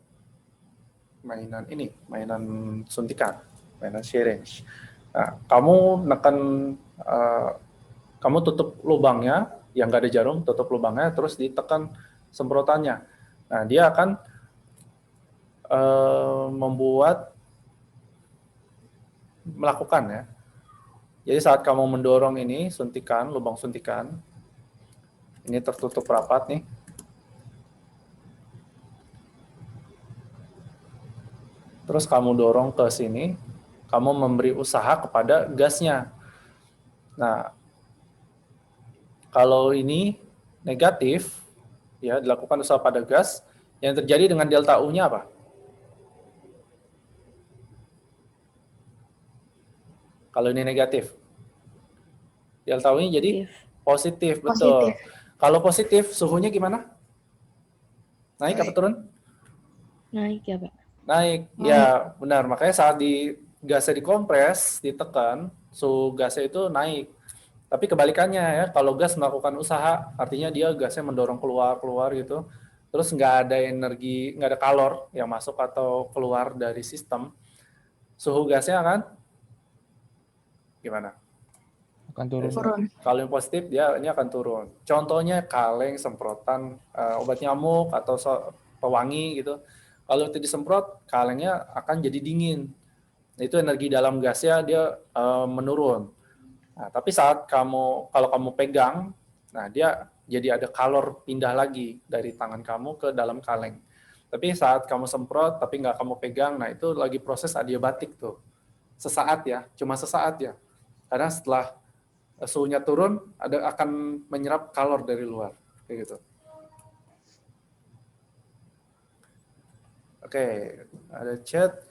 mainan ini, mainan suntikan, mainan syringe. Nah, kamu tutup lubangnya, yang nggak ada jarum, tutup lubangnya, terus ditekan semprotannya. Nah, dia akan melakukan ya. Jadi saat kamu mendorong ini, suntikan, lubang suntikan, ini tertutup rapat nih. Terus kamu dorong ke sini, kamu memberi usaha kepada gasnya. Nah, kalau ini negatif, ya dilakukan usaha pada gas, yang terjadi dengan delta U-nya apa? Kalau ini negatif, delta U-nya jadi positif, betul. Kalau positif, suhunya gimana? Naik apa turun? Naik ya, Pak. Naik, ya benar. Makanya saat gasnya dikompres, ditekan, suhu gasnya itu naik. Tapi kebalikannya ya, kalau gas melakukan usaha, artinya dia gasnya mendorong keluar gitu. Terus nggak ada energi, nggak ada kalor yang masuk atau keluar dari sistem. Suhu gasnya akan gimana? Akan turun. Kalau yang positif dia ini akan turun. Contohnya kaleng, semprotan obat nyamuk atau pewangi gitu. Kalau itu disemprot, kalengnya akan jadi dingin. Itu energi dalam gasnya dia menurun. Nah, tapi saat kalau kamu pegang, nah dia jadi ada kalor pindah lagi dari tangan kamu ke dalam kaleng. Tapi saat kamu semprot, tapi nggak kamu pegang, nah itu lagi proses adiabatik tuh. Sesaat ya, cuma sesaat ya. Karena setelah suhunya turun, akan menyerap kalor dari luar, kayak gitu. Oke, ada chat.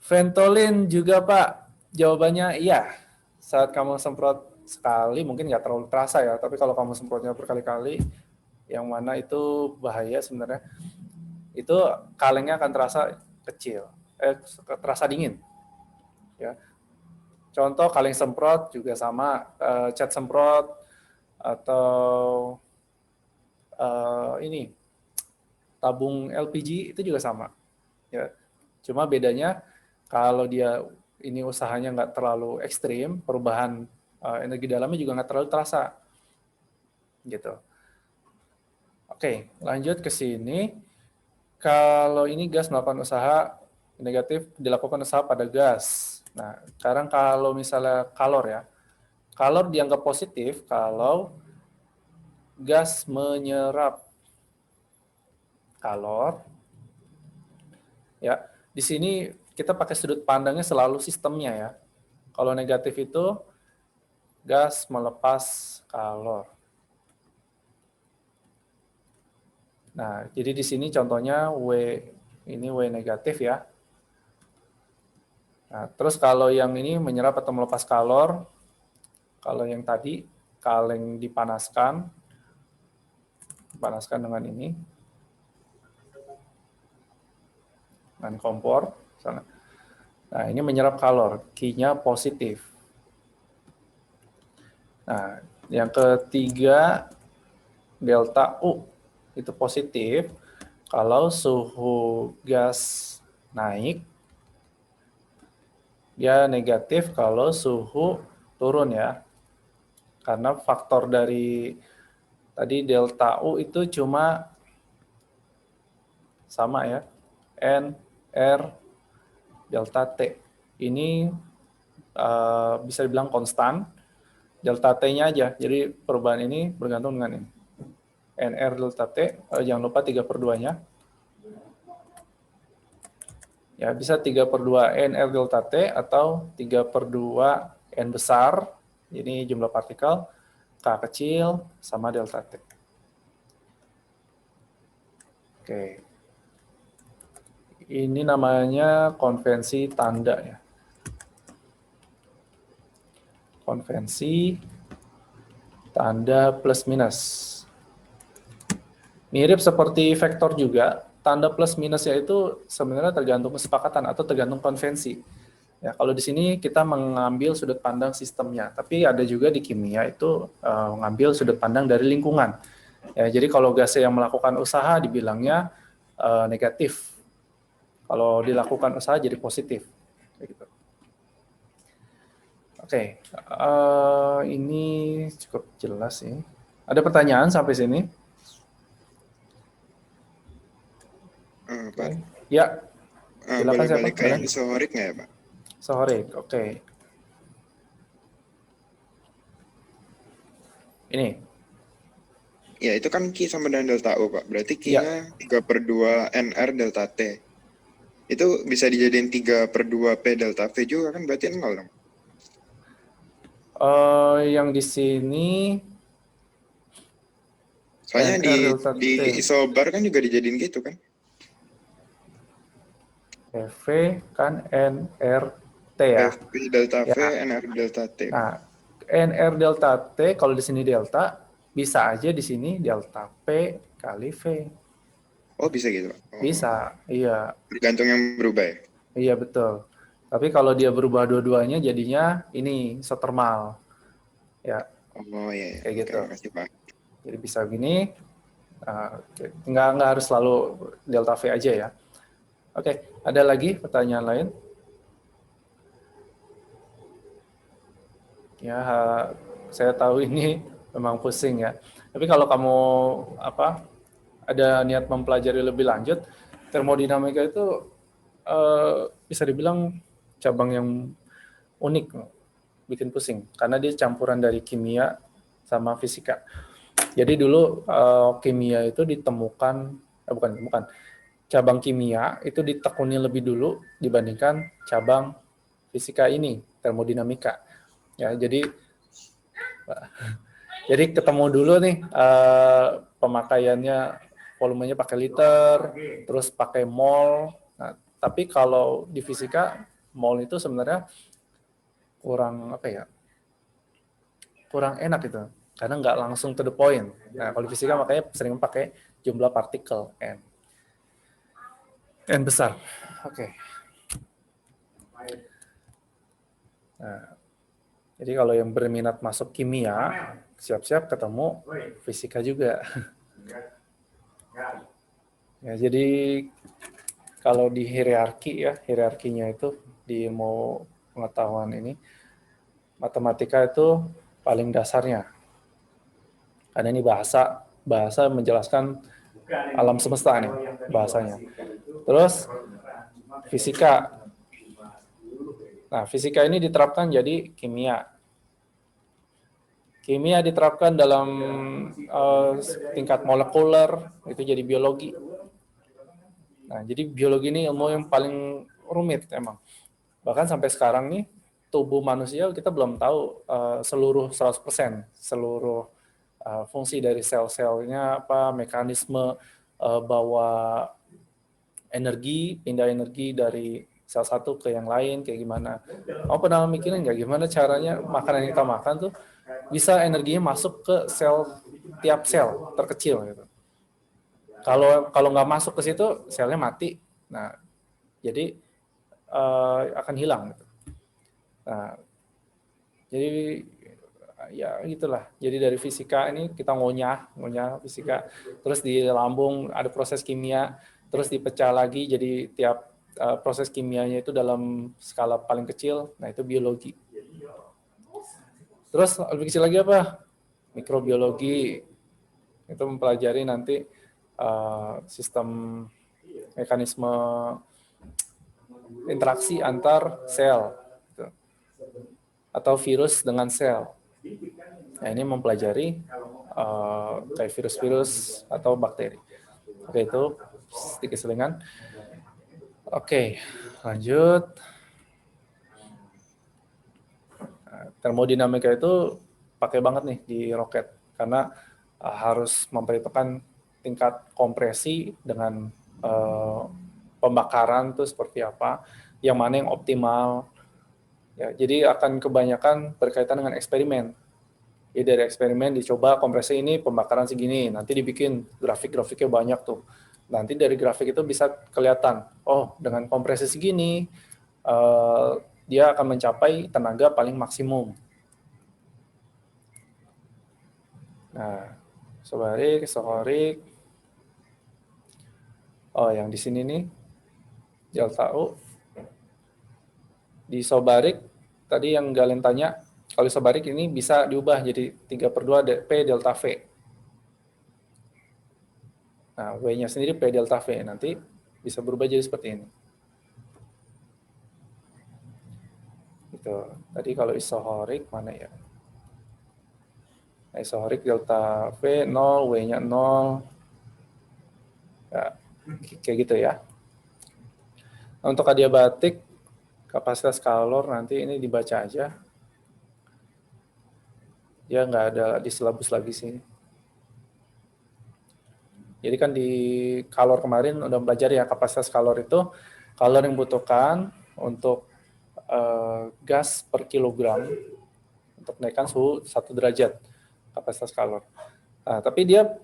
Ventolin juga Pak, jawabannya iya. Saat kamu semprot sekali mungkin nggak terlalu terasa ya, tapi kalau kamu semprotnya berkali-kali, yang mana itu bahaya sebenarnya. Itu kalengnya akan terasa kecil, terasa dingin. Ya. Contoh kaleng semprot juga sama, cat semprot atau ini tabung LPG itu juga sama. Ya. Cuma bedanya kalau dia ini usahanya nggak terlalu ekstrim, perubahan energi dalamnya juga nggak terlalu terasa. Gitu. Oke, lanjut ke sini. Kalau ini gas melakukan usaha negatif, dilakukan usaha pada gas. Nah, sekarang kalau misalnya kalor ya, kalor dianggap positif kalau gas menyerap kalor. Ya, di sini kita pakai sudut pandangnya selalu sistemnya ya. Kalau negatif itu gas melepas kalor. Nah, jadi di sini contohnya ini W negatif ya. Nah, terus kalau yang ini menyerap atau melepas kalor, kalau yang tadi kaleng dipanaskan dengan ini, dengan kompor. Nah, ini menyerap kalor, Q-nya positif. Nah, yang ketiga, delta U itu positif kalau suhu gas naik, dia negatif kalau suhu turun ya. Karena faktor dari tadi delta U itu cuma sama ya, N, R, delta T. Ini bisa dibilang konstan, delta T-nya aja. Jadi perubahan ini bergantung dengan ini. NR delta T, jangan lupa 3/2-nya. Ya, bisa 3/2 NR delta T atau 3/2 N besar, ini jumlah partikel, K kecil, sama delta T. Oke. Ini namanya konvensi tanda ya. Konvensi tanda plus minus. Mirip seperti vektor juga, tanda plus minusnya itu sebenarnya tergantung kesepakatan atau tergantung konvensi. Ya, kalau di sini kita mengambil sudut pandang sistemnya, tapi ada juga di kimia itu mengambil sudut pandang dari lingkungan. Ya, jadi kalau gas yang melakukan usaha dibilangnya negatif. Kalau dilakukan usaha jadi positif. Kayak gitu. Oke, ini cukup jelas sih. Ada pertanyaan sampai sini? Pak, Ya, silakan boleh siapa? balik ke yang isohorik nggak ya, Pak? Isohorik, oke. Ini. Ya, itu kan Q sama dengan delta U, Pak. Berarti Q-nya 3/2 NR delta T. Itu bisa dijadiin 3/2 P delta V juga kan, berarti 0 dong? Yang di sini soalnya NR di isobar kan juga dijadiin gitu kan. V kan NRT ya. V delta V, ya. NR delta T. Nah, NR delta T kalau di sini delta, bisa aja di sini delta P kali V. Oh, bisa gitu, Pak? Oh. Bisa, iya. Tergantung yang berubah ya? Iya, betul. Tapi kalau dia berubah dua-duanya jadinya ini isotermal. Ya. Oh iya, kayak gitu. Makasih, Pak. Jadi bisa gini, nggak harus selalu delta V aja ya. Oke, ada lagi pertanyaan lain? Ya, saya tahu ini memang pusing ya. Tapi kalau kamu ada niat mempelajari lebih lanjut, termodinamika itu bisa dibilang cabang yang unik, bikin pusing, karena dia campuran dari kimia sama fisika. Jadi dulu kimia itu ditemukan, bukan, cabang kimia itu ditekuni lebih dulu dibandingkan cabang fisika ini, termodinamika. Ya, jadi Jadi ketemu dulu nih pemakaiannya, volumenya pakai liter, terus pakai mol. Nah, tapi kalau di fisika mol itu sebenarnya kurang apa ya? Kurang enak gitu, karena nggak langsung to the point. Nah, kalau di fisika makanya sering pakai jumlah partikel n besar. Oke. Nah, jadi kalau yang berminat masuk kimia, siap-siap ketemu fisika juga. Ya, jadi kalau di hierarki ya, hierarkinya itu di ilmu pengetahuan ini, matematika itu paling dasarnya. Karena ini bahasa menjelaskan alam semesta nih bahasanya. Terus fisika. Nah, fisika ini diterapkan jadi kimia. Kimia diterapkan dalam tingkat molekuler, itu jadi biologi. Nah, jadi biologi ini ilmu yang paling rumit emang. Bahkan sampai sekarang nih, tubuh manusia kita belum tahu seluruh 100%, seluruh fungsi dari sel-selnya, apa mekanisme bawa energi, pindah energi dari sel satu ke yang lain, kayak gimana. Kamu pernah mikirin nggak gimana caranya makanan yang kita makan tuh bisa energinya masuk ke sel, tiap sel terkecil gitu. Kalau nggak masuk ke situ, selnya mati. Nah, jadi akan hilang. Gitu. Nah, jadi ya gitulah. Jadi dari fisika ini kita ngunyah fisika, terus di lambung ada proses kimia, terus dipecah lagi jadi tiap proses kimianya itu dalam skala paling kecil. Nah, itu biologi. Terus lebih kecil lagi apa? Mikrobiologi. Itu mempelajari nanti sistem mekanisme interaksi antar sel gitu. Atau virus dengan sel. Nah, ini mempelajari kayak virus-virus atau bakteri. Oke, itu sedikit selingan. Oke, lanjut. Termodinamika itu pakai banget nih di roket karena harus memperhitungkan tingkat kompresi dengan pembakaran itu seperti apa, yang mana yang optimal. Ya, jadi akan kebanyakan berkaitan dengan eksperimen. Jadi dari eksperimen dicoba kompresi ini pembakaran segini, nanti dibikin grafik-grafiknya banyak tuh. Nanti dari grafik itu bisa kelihatan, oh dengan kompresi segini dia akan mencapai tenaga paling maksimum. Nah, isobarik. Oh, yang di sini nih, delta U. Di isobarik, tadi yang Galen tanya, kalau isobarik ini bisa diubah jadi 3/2 P delta V. Nah, W-nya sendiri P delta V, nanti bisa berubah jadi seperti ini. Gitu. Tadi kalau isohorik, mana ya? Nah, isohorik delta V 0, W-nya 0. Ya, kayak gitu ya. Nah, untuk adiabatik, kapasitas kalor nanti ini dibaca aja. Dia nggak ada di silabus lagi sih. Jadi kan di kalor kemarin udah belajar ya, kapasitas kalor itu kalor yang dibutuhkan untuk gas per kilogram untuk naikkan suhu 1 derajat kapasitas kalor. Nah, tapi dia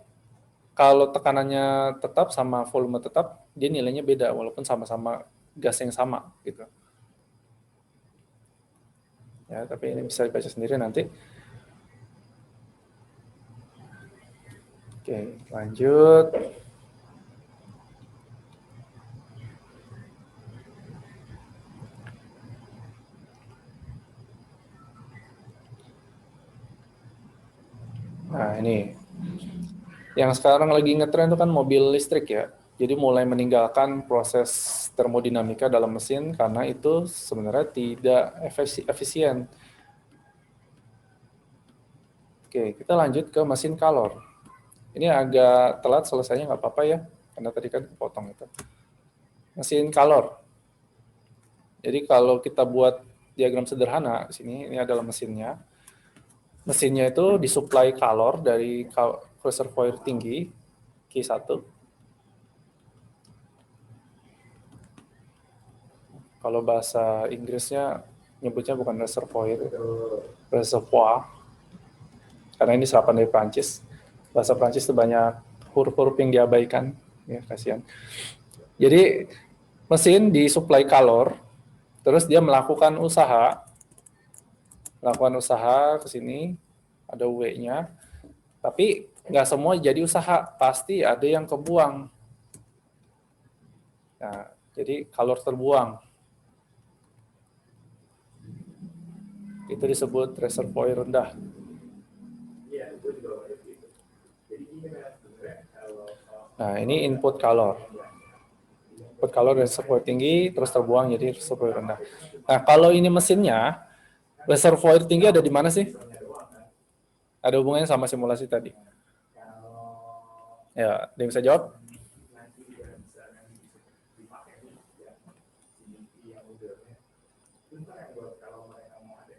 kalau tekanannya tetap sama volume tetap, dia nilainya beda walaupun sama-sama gas yang sama gitu. Ya, tapi ini bisa dibaca sendiri nanti. Oke, lanjut. Nah, ini. Yang sekarang lagi ngetren itu kan mobil listrik ya. Jadi mulai meninggalkan proses termodinamika dalam mesin karena itu sebenarnya tidak efisien. Oke, kita lanjut ke mesin kalor. Ini agak telat selesainya, nggak apa-apa ya, karena tadi kan potong itu. Mesin kalor. Jadi kalau kita buat diagram sederhana, di sini ini adalah mesinnya. mesinnya itu disuplai kalor dari reservoir tinggi Q1. Kalau bahasa Inggrisnya nyebutnya bukan reservoir, karena ini serapan dari Prancis. Bahasa Prancis itu banyak huruf-huruf yang diabaikan, ya kasihan. Jadi mesin disuplai kalor, terus dia melakukan usaha ke sini, ada W-nya, tapi nggak semua jadi usaha, pasti ada yang kebuang. Nah, jadi kalor terbuang. Itu disebut reservoir rendah. Nah, ini input kalor. Input kalor reservoir tinggi, terus terbuang jadi reservoir rendah. Nah, kalau ini mesinnya, reservoir tinggi ada di mana sih? Ada hubungannya sama simulasi tadi. Ya, ada yang bisa jawab?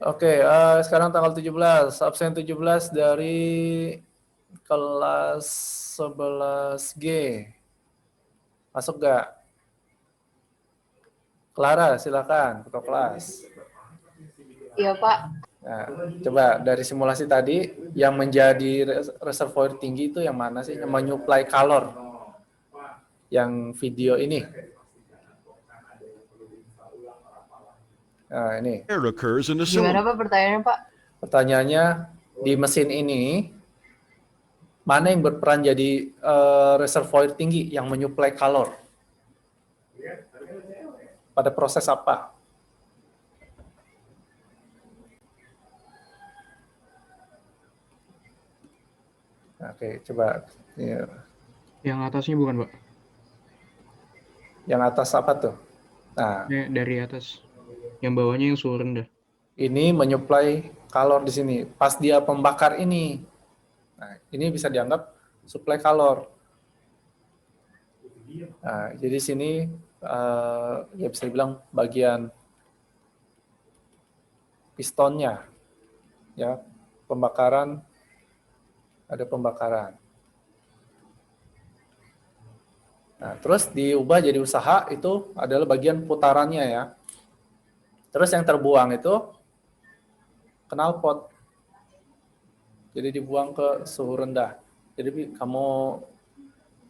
Oke, sekarang tanggal 17, absen 17 dari kelas 11G. Masuk nggak? Clara, silakan, ketua kelas. Iya, Pak. Nah, coba dari simulasi tadi, yang menjadi reservoir tinggi itu yang mana sih? Yang menyuplai kalor. Yang video ini. Nah, ini. Air occurs in the Gimana, cylinder. Pak, pertanyaannya, Pak? Pertanyaannya, di mesin ini, mana yang berperan jadi reservoir tinggi yang menyuplai kalor? Pada proses apa? Oke, coba. Ya. Yang atasnya bukan, Pak? Yang atas apa tuh? Nah, Dari atas. Yang bawahnya yang suhu rendah. ini menyuplai kalor di sini. Pas dia pembakar ini. Nah, ini bisa dianggap suplai kalor. Nah, jadi sini ya bisa dibilang bagian pistonnya. Ya, pembakaran, ada pembakaran. Nah, terus diubah jadi usaha itu adalah bagian putarannya ya. Terus yang terbuang itu knalpot. Jadi dibuang ke suhu rendah. Jadi kamu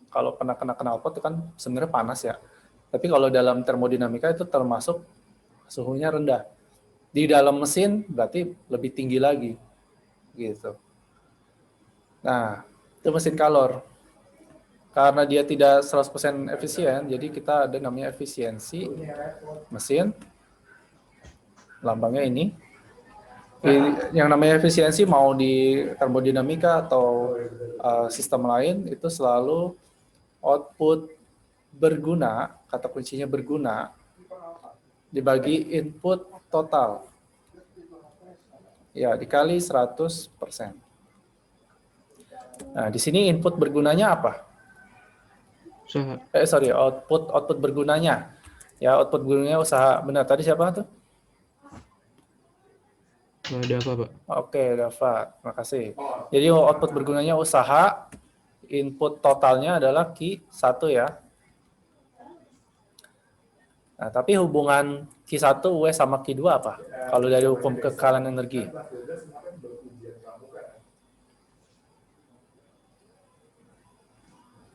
kalau pernah kena knalpot itu kan sebenarnya panas ya. Tapi kalau dalam termodinamika itu termasuk suhunya rendah. Di dalam mesin berarti lebih tinggi lagi. Gitu. Nah, itu mesin kalor. Karena dia tidak 100% efisien, jadi kita ada namanya efisiensi mesin. Lambangnya ini. Yang namanya efisiensi mau di termodinamika atau sistem lain itu selalu output berguna, kata kuncinya berguna, dibagi input total. Ya, dikali 100%. Nah, di sini input bergunanya apa? Usaha. Output bergunanya. Ya, output bergunanya usaha. Benar, tadi siapa tuh? Ada apa, Pak? Oke, Dava, makasih. Jadi output bergunanya usaha, input totalnya adalah Q1 ya. Nah, tapi hubungan Q1 W sama Q2 apa? Kalau dari hukum kekalahan energi.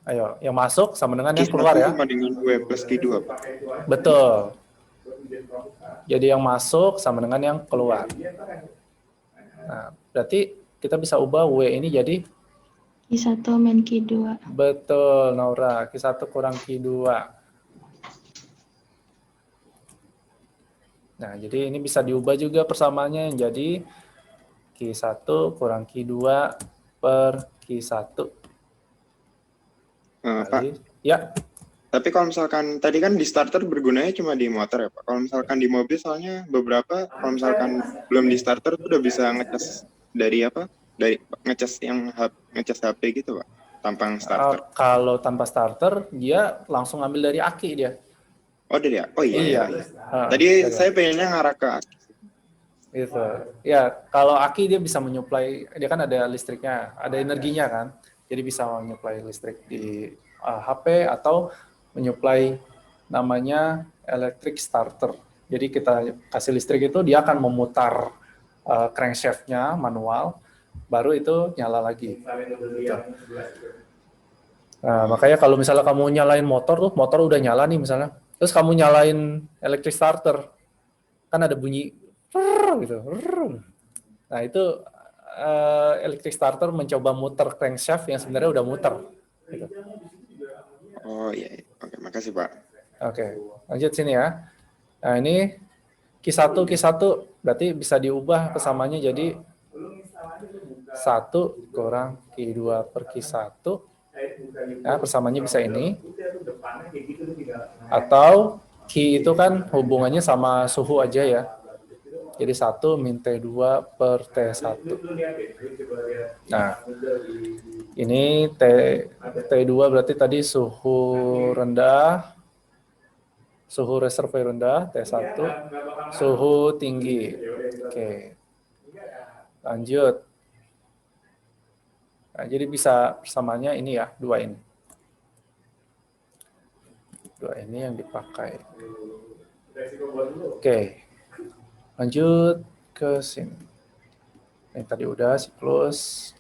Ayo, yang masuk sama dengan yang keluar ya. Sama dengan W plus Q2, Pak. Betul. Jadi yang masuk sama dengan yang keluar. Nah, berarti kita bisa ubah W ini jadi Q1 min Q2. betul, Naura. Q1 kurang Q2. Nah, jadi ini bisa diubah juga persamaannya yang jadi Q1 kurang Q2 per Q1. Pak, Ya, tapi kalau misalkan tadi kan di starter bergunanya cuma di motor ya, Pak. Kalau misalkan di mobil soalnya beberapa kalau misalkan belum di starter tuh udah bisa ngecas dari apa? Dari ngecas ngecas HP gitu, Pak. Tanpa starter. kalau tanpa starter dia langsung ambil dari aki dia. Oh, dari ya? Oh iya. Iya. Tadi saya pengennya ngarah ke aki. Gitu. Ya, kalau aki dia bisa menyuplai, dia kan ada listriknya, ada energinya kan, jadi bisa menyuplai listrik di HP atau menyuplai namanya electric starter. Jadi kita kasih listrik itu dia akan memutar crankshaft-nya manual, baru itu nyala lagi. Gitu. Nah, makanya kalau misalnya kamu nyalain motor tuh, motor udah nyala nih misalnya, terus kamu nyalain electric starter, kan ada bunyi gitu. Nah, itu electric starter mencoba muter crankshaft yang sebenarnya udah muter. Gitu. Oh iya, iya. Oke, makasih Pak. Oke, lanjut sini ya. Nah, ini Q1 berarti bisa diubah kesamaannya jadi 1 kurang Q2 per Q1. Nah, persamaannya bisa ini. Atau Q itu kan hubungannya sama suhu aja ya. Jadi 1 min T2 per T1. Nah, ini T2 berarti tadi suhu rendah, suhu reservoir rendah, T1, suhu tinggi. Oke, lanjut. Nah, jadi bisa persamaannya ini ya, 2 ini. 2 ini yang dipakai. Oke. Lanjut ke sini. Yang tadi udah siklus.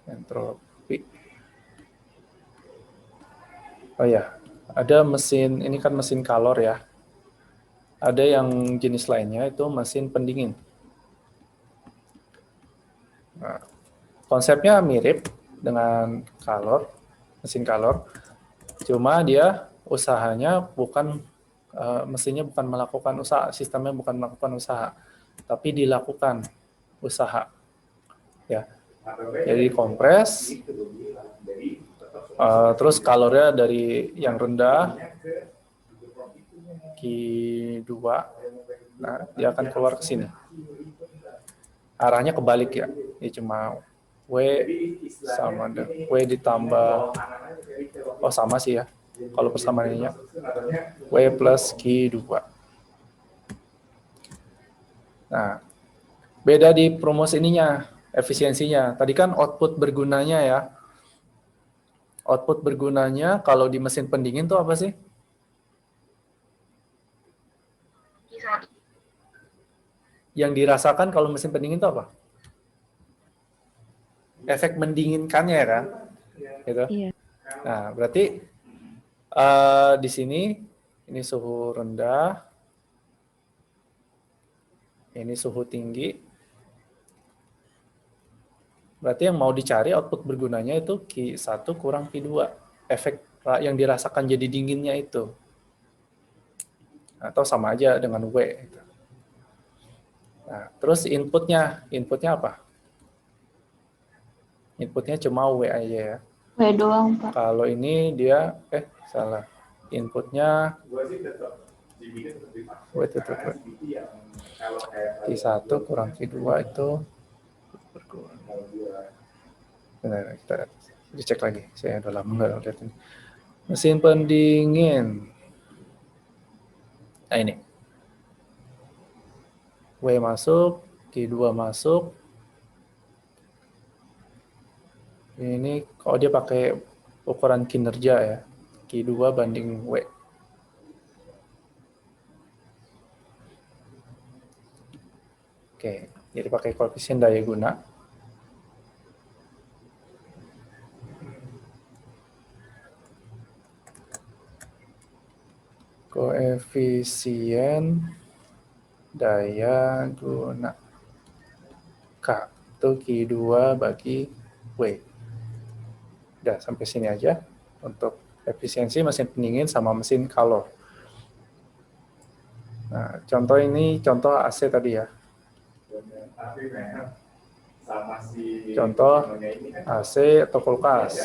Entropi. Oh ya, ada mesin, ini kan mesin kalor ya. Ada yang jenis lainnya itu mesin pendingin. Nah, konsepnya mirip dengan kalor, mesin kalor. Cuma dia usahanya bukan, mesinnya bukan melakukan usaha, sistemnya bukan melakukan usaha, tapi dilakukan usaha. Ya, jadi kompres, terus kalornya dari yang rendah, Q2, nah dia akan keluar ke sini. Arahnya kebalik ya, ini cuma W sama W ditambah, oh sama sih ya, kalau persamaannya W plus Q2. Nah, beda di rumus ininya, efisiensinya. Tadi kan output bergunanya ya. Output bergunanya kalau di mesin pendingin tuh apa sih? Yang dirasakan kalau mesin pendingin itu apa? Efek mendinginkannya kan? Gitu. Iya. Nah, berarti di sini ini suhu rendah, ini suhu tinggi. Berarti yang mau dicari output bergunanya itu Q1 kurang Q2. Efek yang dirasakan jadi dinginnya itu. Atau sama aja dengan W. Nah, terus inputnya apa? Inputnya cuma W aja ya. W doang, Pak. Kalau ini dia, salah. Inputnya Q1 kurang Q2 itu benar, kita dicek lagi. Saya udah lama nggak lihat ini. Mesin pendingin. Nah ini. W masuk, Q2 masuk. Ini kalau dia pakai ukuran kinerja ya, Q2 banding W. Oke, jadi pakai koefisien daya guna. Koefisien daya guna K itu Q2 bagi W. Udah sampai sini aja untuk efisiensi mesin pendingin sama mesin kalor. Nah, contoh ini contoh AC tadi ya. Contoh AC atau kulkas.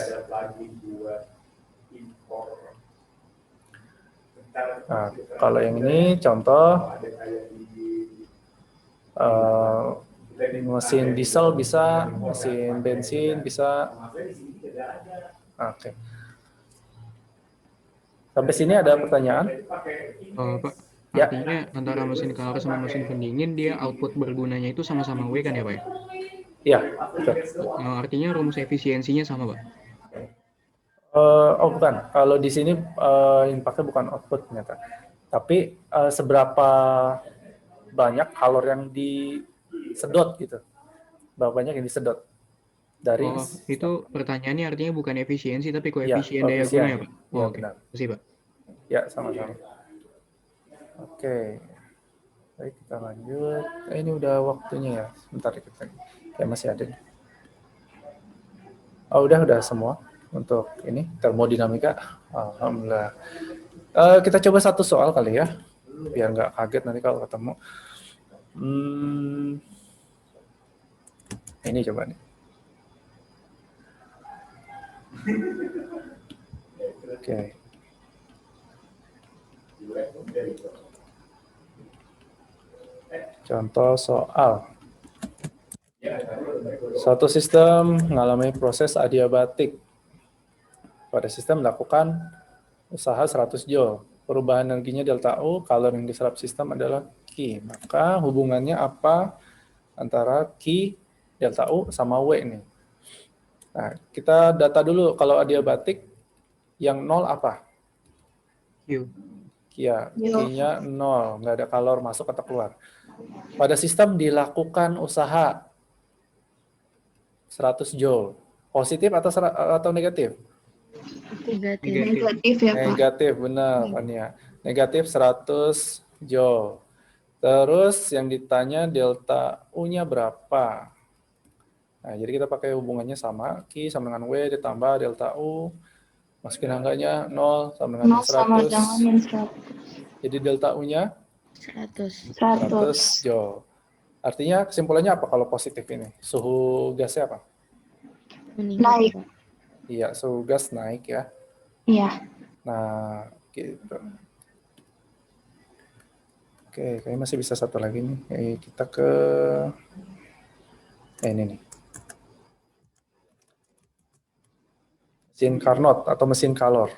Nah, kalau yang ini contoh mesin diesel bisa, mesin bensin bisa. Oke. Sampai sini ada pertanyaan? Pak, Ya. artinya antara mesin color sama mesin pendingin dia output bergunanya itu sama-sama W kan ya Pak ya? Iya, betul. Artinya rumus efisiensinya sama Pak? Oh bukan, kalau di sini yang pakai bukan output ternyata. Tapi seberapa banyak kalor yang disedot gitu. Berapa banyak yang disedot dari Itu pertanyaannya artinya bukan efisiensi tapi ya, koefisien daya guna ya Pak? Ya, Oke. benar. Makasih Pak. Ya, sama-sama. Oke. Baik, kita lanjut. Ini udah waktunya ya. Sebentar kita. Ya masih ada nih. Oh, udah semua untuk ini termodinamika. Alhamdulillah. Kita coba satu soal kali ya, biar nggak kaget nanti kalau ketemu. Ini coba nih. Oke. Contoh soal. Suatu sistem mengalami proses adiabatik. Pada sistem melakukan usaha 100 Joule. Perubahan energinya delta U, kalor yang diserap sistem adalah Q. Maka hubungannya apa antara Q, delta U, sama W ini? Nah, kita data dulu. Kalau adiabatik, yang nol apa? Q. Ya, Q-nya 0, nggak ada kalor masuk atau keluar. Pada sistem dilakukan usaha 100 Joule. Positif atau negatif? Negatif ya, Pak. Negatif, benar, Fania. Negatif 100 Joule. Terus yang ditanya delta U-nya berapa? Nah, jadi kita pakai hubungannya sama. Q sama dengan W ditambah delta U. Masukin angkanya 0 sama dengan 0 sama 100. dengan 100. Jadi delta U-nya 100 Joule. Artinya kesimpulannya apa kalau positif ini? Suhu gasnya apa? naik. Iya, suhu gas naik ya. Iya. Nah, gitu. Oke, kayaknya masih bisa satu lagi nih. Kita ke ini nih. Mesin Carnot atau mesin Calor.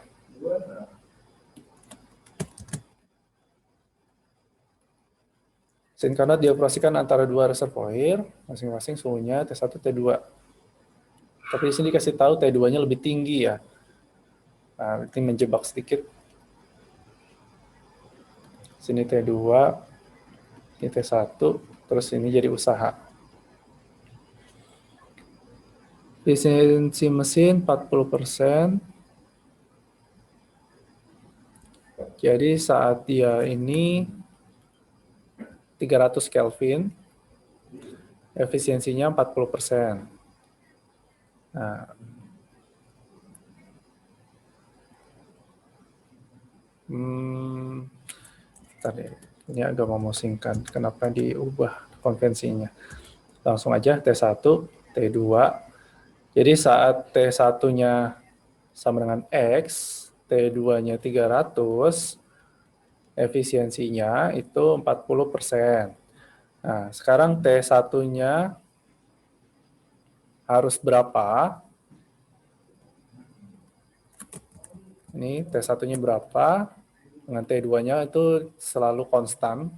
Mesin Carnot dioperasikan antara dua reservoir, masing-masing suhunya T1, T2. Tapi di sini dikasih tahu T2-nya lebih tinggi ya. Nah, ini menjebak sedikit. Sini T2, ini T1, terus ini jadi usaha. Efisiensi mesin 40%. Jadi saat dia ini 300 Kelvin, efisiensinya 40%. Nah, tadi ini agak memusingkan. Kenapa diubah konvensinya? Langsung aja T1, T2. Jadi saat T1-nya sama dengan X, T2-nya 300, efisiensinya itu 40%. Nah, sekarang T1-nya harus berapa? Ini T1-nya berapa? Dengan T2-nya itu selalu konstan.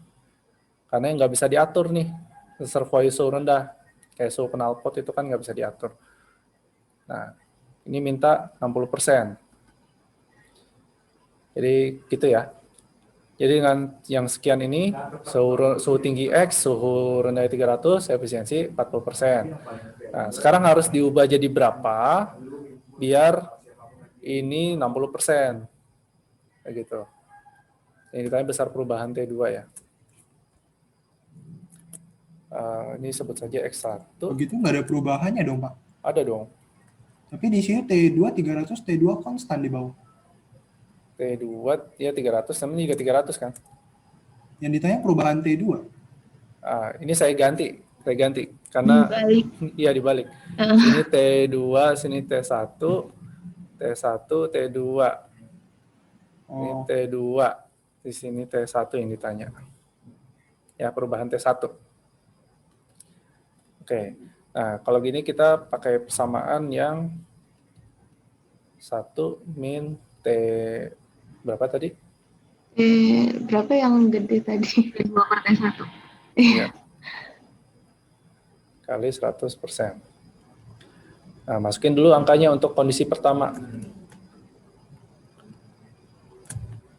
Karena nggak bisa diatur nih. Reservoir suhu rendah. Kayak suhu knalpot itu kan nggak bisa diatur. Nah, ini minta 60%. Jadi gitu ya. Jadi dengan yang sekian ini, suhu tinggi X, suhu rendah 300, efisiensi 40%. Nah, sekarang harus diubah jadi berapa biar ini 60%. Kayak gitu. Ini ditanya besar perubahan T2 ya. Ini sebut saja X1. Begitu nggak ada perubahannya dong, Pak? Ada dong. Tapi di sini T2 300, T2 konstan di bawah. T2 ya 300, namanya juga 300 kan. Yang ditanya perubahan T2. Ini saya ganti karena Dibalik. iya dibalik. Sini T2, sini T1, T1, T2. Ini T2, di sini T1 yang ditanya. Ya, perubahan T1. Oke. Nah, kalau gini kita pakai persamaan yang 1 min T berapa tadi? Berapa yang gede tadi? 2/1. Iya. Kali 100%. Nah, masukin dulu angkanya untuk kondisi pertama.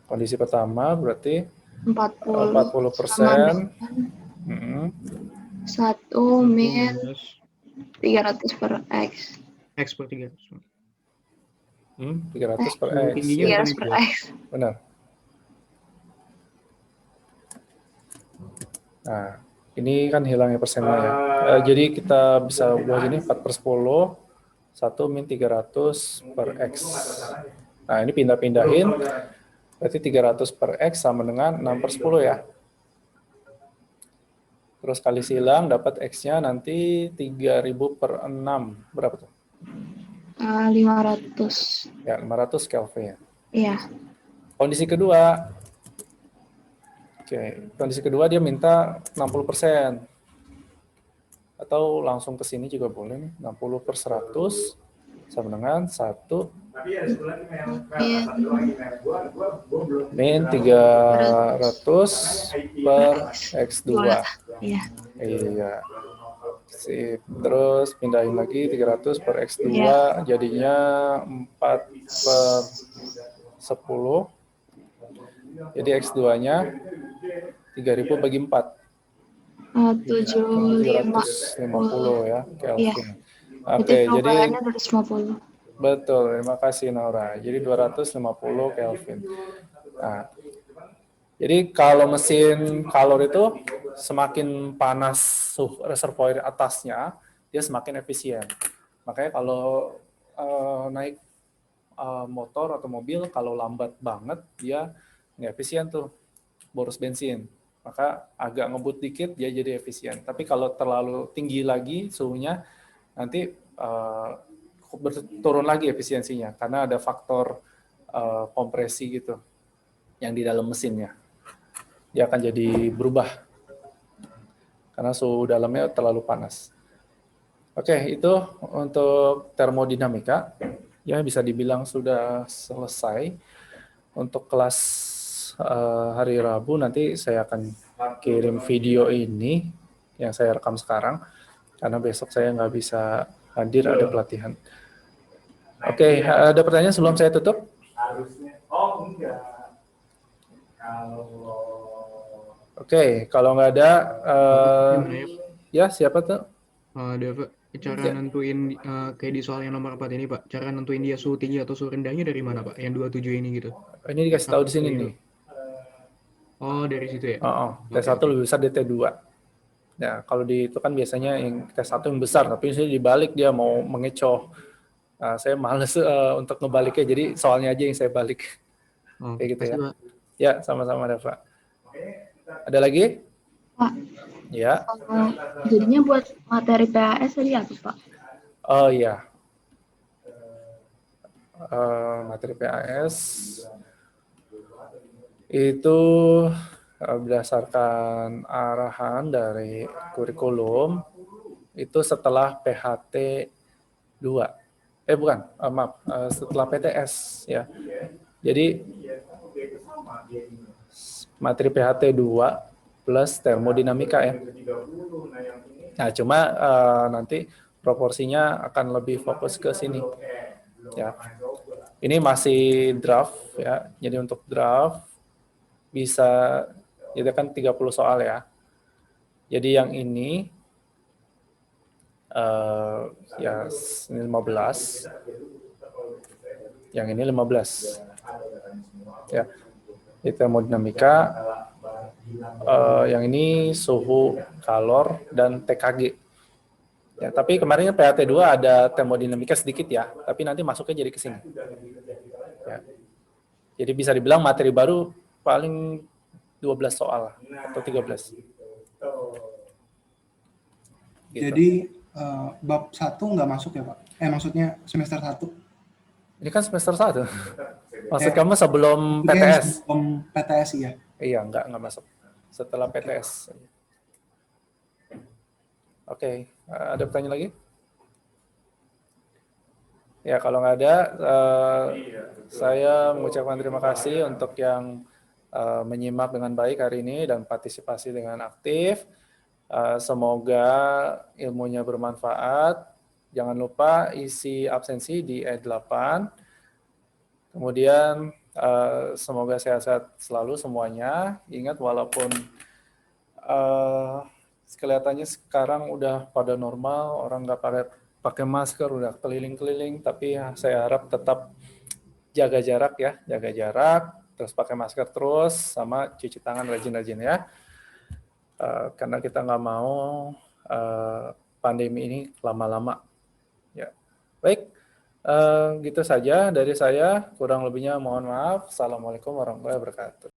Kondisi pertama berarti 40 40%. dengan 1 min 300 per X. X per 300. 300 per X. Tingginya Ya, bukan 300 per itu. X. benar. Nah, ini kan hilangnya persennya ya. Jadi kita bisa buat ini 4/10, 1 min 300 per X. Nah, ini pindah-pindahin, berarti 300 per X sama dengan 6/10 ya. Terus kali silang dapat X-nya nanti 3000 per 6. Berapa tuh? 500. Ya, 500 Kelvin. Iya. Kondisi kedua. Oke, kondisi kedua dia minta 60%. Atau langsung ke sini juga boleh nih. 60/100 sama dengan 1 min 300 per X2. Iya. Iya. Sip. Terus pindahin lagi 300 per X2 Iya. jadinya 4/10. Jadi X2-nya 3000 bagi 4. 350 ya, Iya. Kelvin. Jadi Oke, jadi perubahannya 250. betul, terima kasih Naura. Jadi 250 Kelvin. Nah, jadi kalau mesin kalor itu semakin panas suhu reservoir atasnya, dia semakin efisien. Makanya kalau naik motor atau mobil, kalau lambat banget, dia nggak efisien tuh, boros bensin. Maka agak ngebut dikit, dia jadi efisien. Tapi kalau terlalu tinggi lagi suhunya, nanti turun lagi efisiensinya, karena ada faktor kompresi gitu yang di dalam mesinnya. Dia akan jadi berubah karena suhu dalamnya terlalu panas. Oke, itu untuk termodinamika. Ya, bisa dibilang sudah selesai. Untuk kelas hari Rabu nanti saya akan kirim video ini yang saya rekam sekarang, karena besok saya nggak bisa hadir, ada pelatihan. Oke, ada pertanyaan sebelum saya tutup? Oh, enggak. Oke, kalau nggak ada, ya siapa tuh? Ada Pak, cara nentuin kayak di soal yang nomor 4 ini Pak, cara nentuin dia suhu tinggi atau suhu rendahnya dari mana Pak? Yang 27 ini gitu. Ini dikasih tahu di sini nih. Oh, dari situ ya? T1 lebih besar dari T2. Ya, kalau di itu kan biasanya yang T1 yang besar, tapi ini dibalik dia mau mengecoh. Nah, saya males untuk ngebaliknya, jadi soalnya aja yang saya balik. Kayak gitu ya. Pak. Ya, sama-sama Dava. Ada lagi? Pak. Ya. Jadinya buat materi PAS tadi apa Pak? Oh iya. Materi PAS itu berdasarkan arahan dari kurikulum itu setelah PHT 2. Setelah PTS ya. Jadi materi PHT 2 plus termodinamika ya. Nah, cuma nanti proporsinya akan lebih fokus ke sini. Ya. Ini masih draft ya. Jadi untuk draft bisa itu kan 30 soal ya. Jadi yang ini ya ini 15. Yang ini 15. Ya. Itu termodinamika. Yang ini suhu, kalor, dan TKG. Ya, tapi kemarinnya PHT 2 ada termodinamika sedikit ya, tapi nanti masuknya jadi ke sini. Ya. Jadi bisa dibilang materi baru paling 12 soal atau 13. Gitu. Jadi bab 1 nggak masuk ya Pak? Maksudnya semester 1? Ini kan semester 1. Maksud kamu sebelum PTS? Sebelum PTS ya? Iya, nggak masuk. Setelah PTS. Oke, ada pertanyaan lagi? Ya, kalau nggak ada, saya mengucapkan terima kasih untuk yang menyimak dengan baik hari ini dan partisipasi dengan aktif. Semoga ilmunya bermanfaat. Jangan lupa isi absensi di E8. Kemudian semoga sehat-sehat selalu semuanya. Ingat, walaupun kelihatannya sekarang udah pada normal, orang nggak pakai masker, udah keliling-keliling, tapi saya harap tetap jaga jarak ya, jaga jarak, terus pakai masker terus, sama cuci tangan rajin-rajin ya. Karena kita nggak mau pandemi ini lama-lama. Ya, baik, gitu saja dari saya. Kurang lebihnya mohon maaf. Assalamualaikum warahmatullahi wabarakatuh.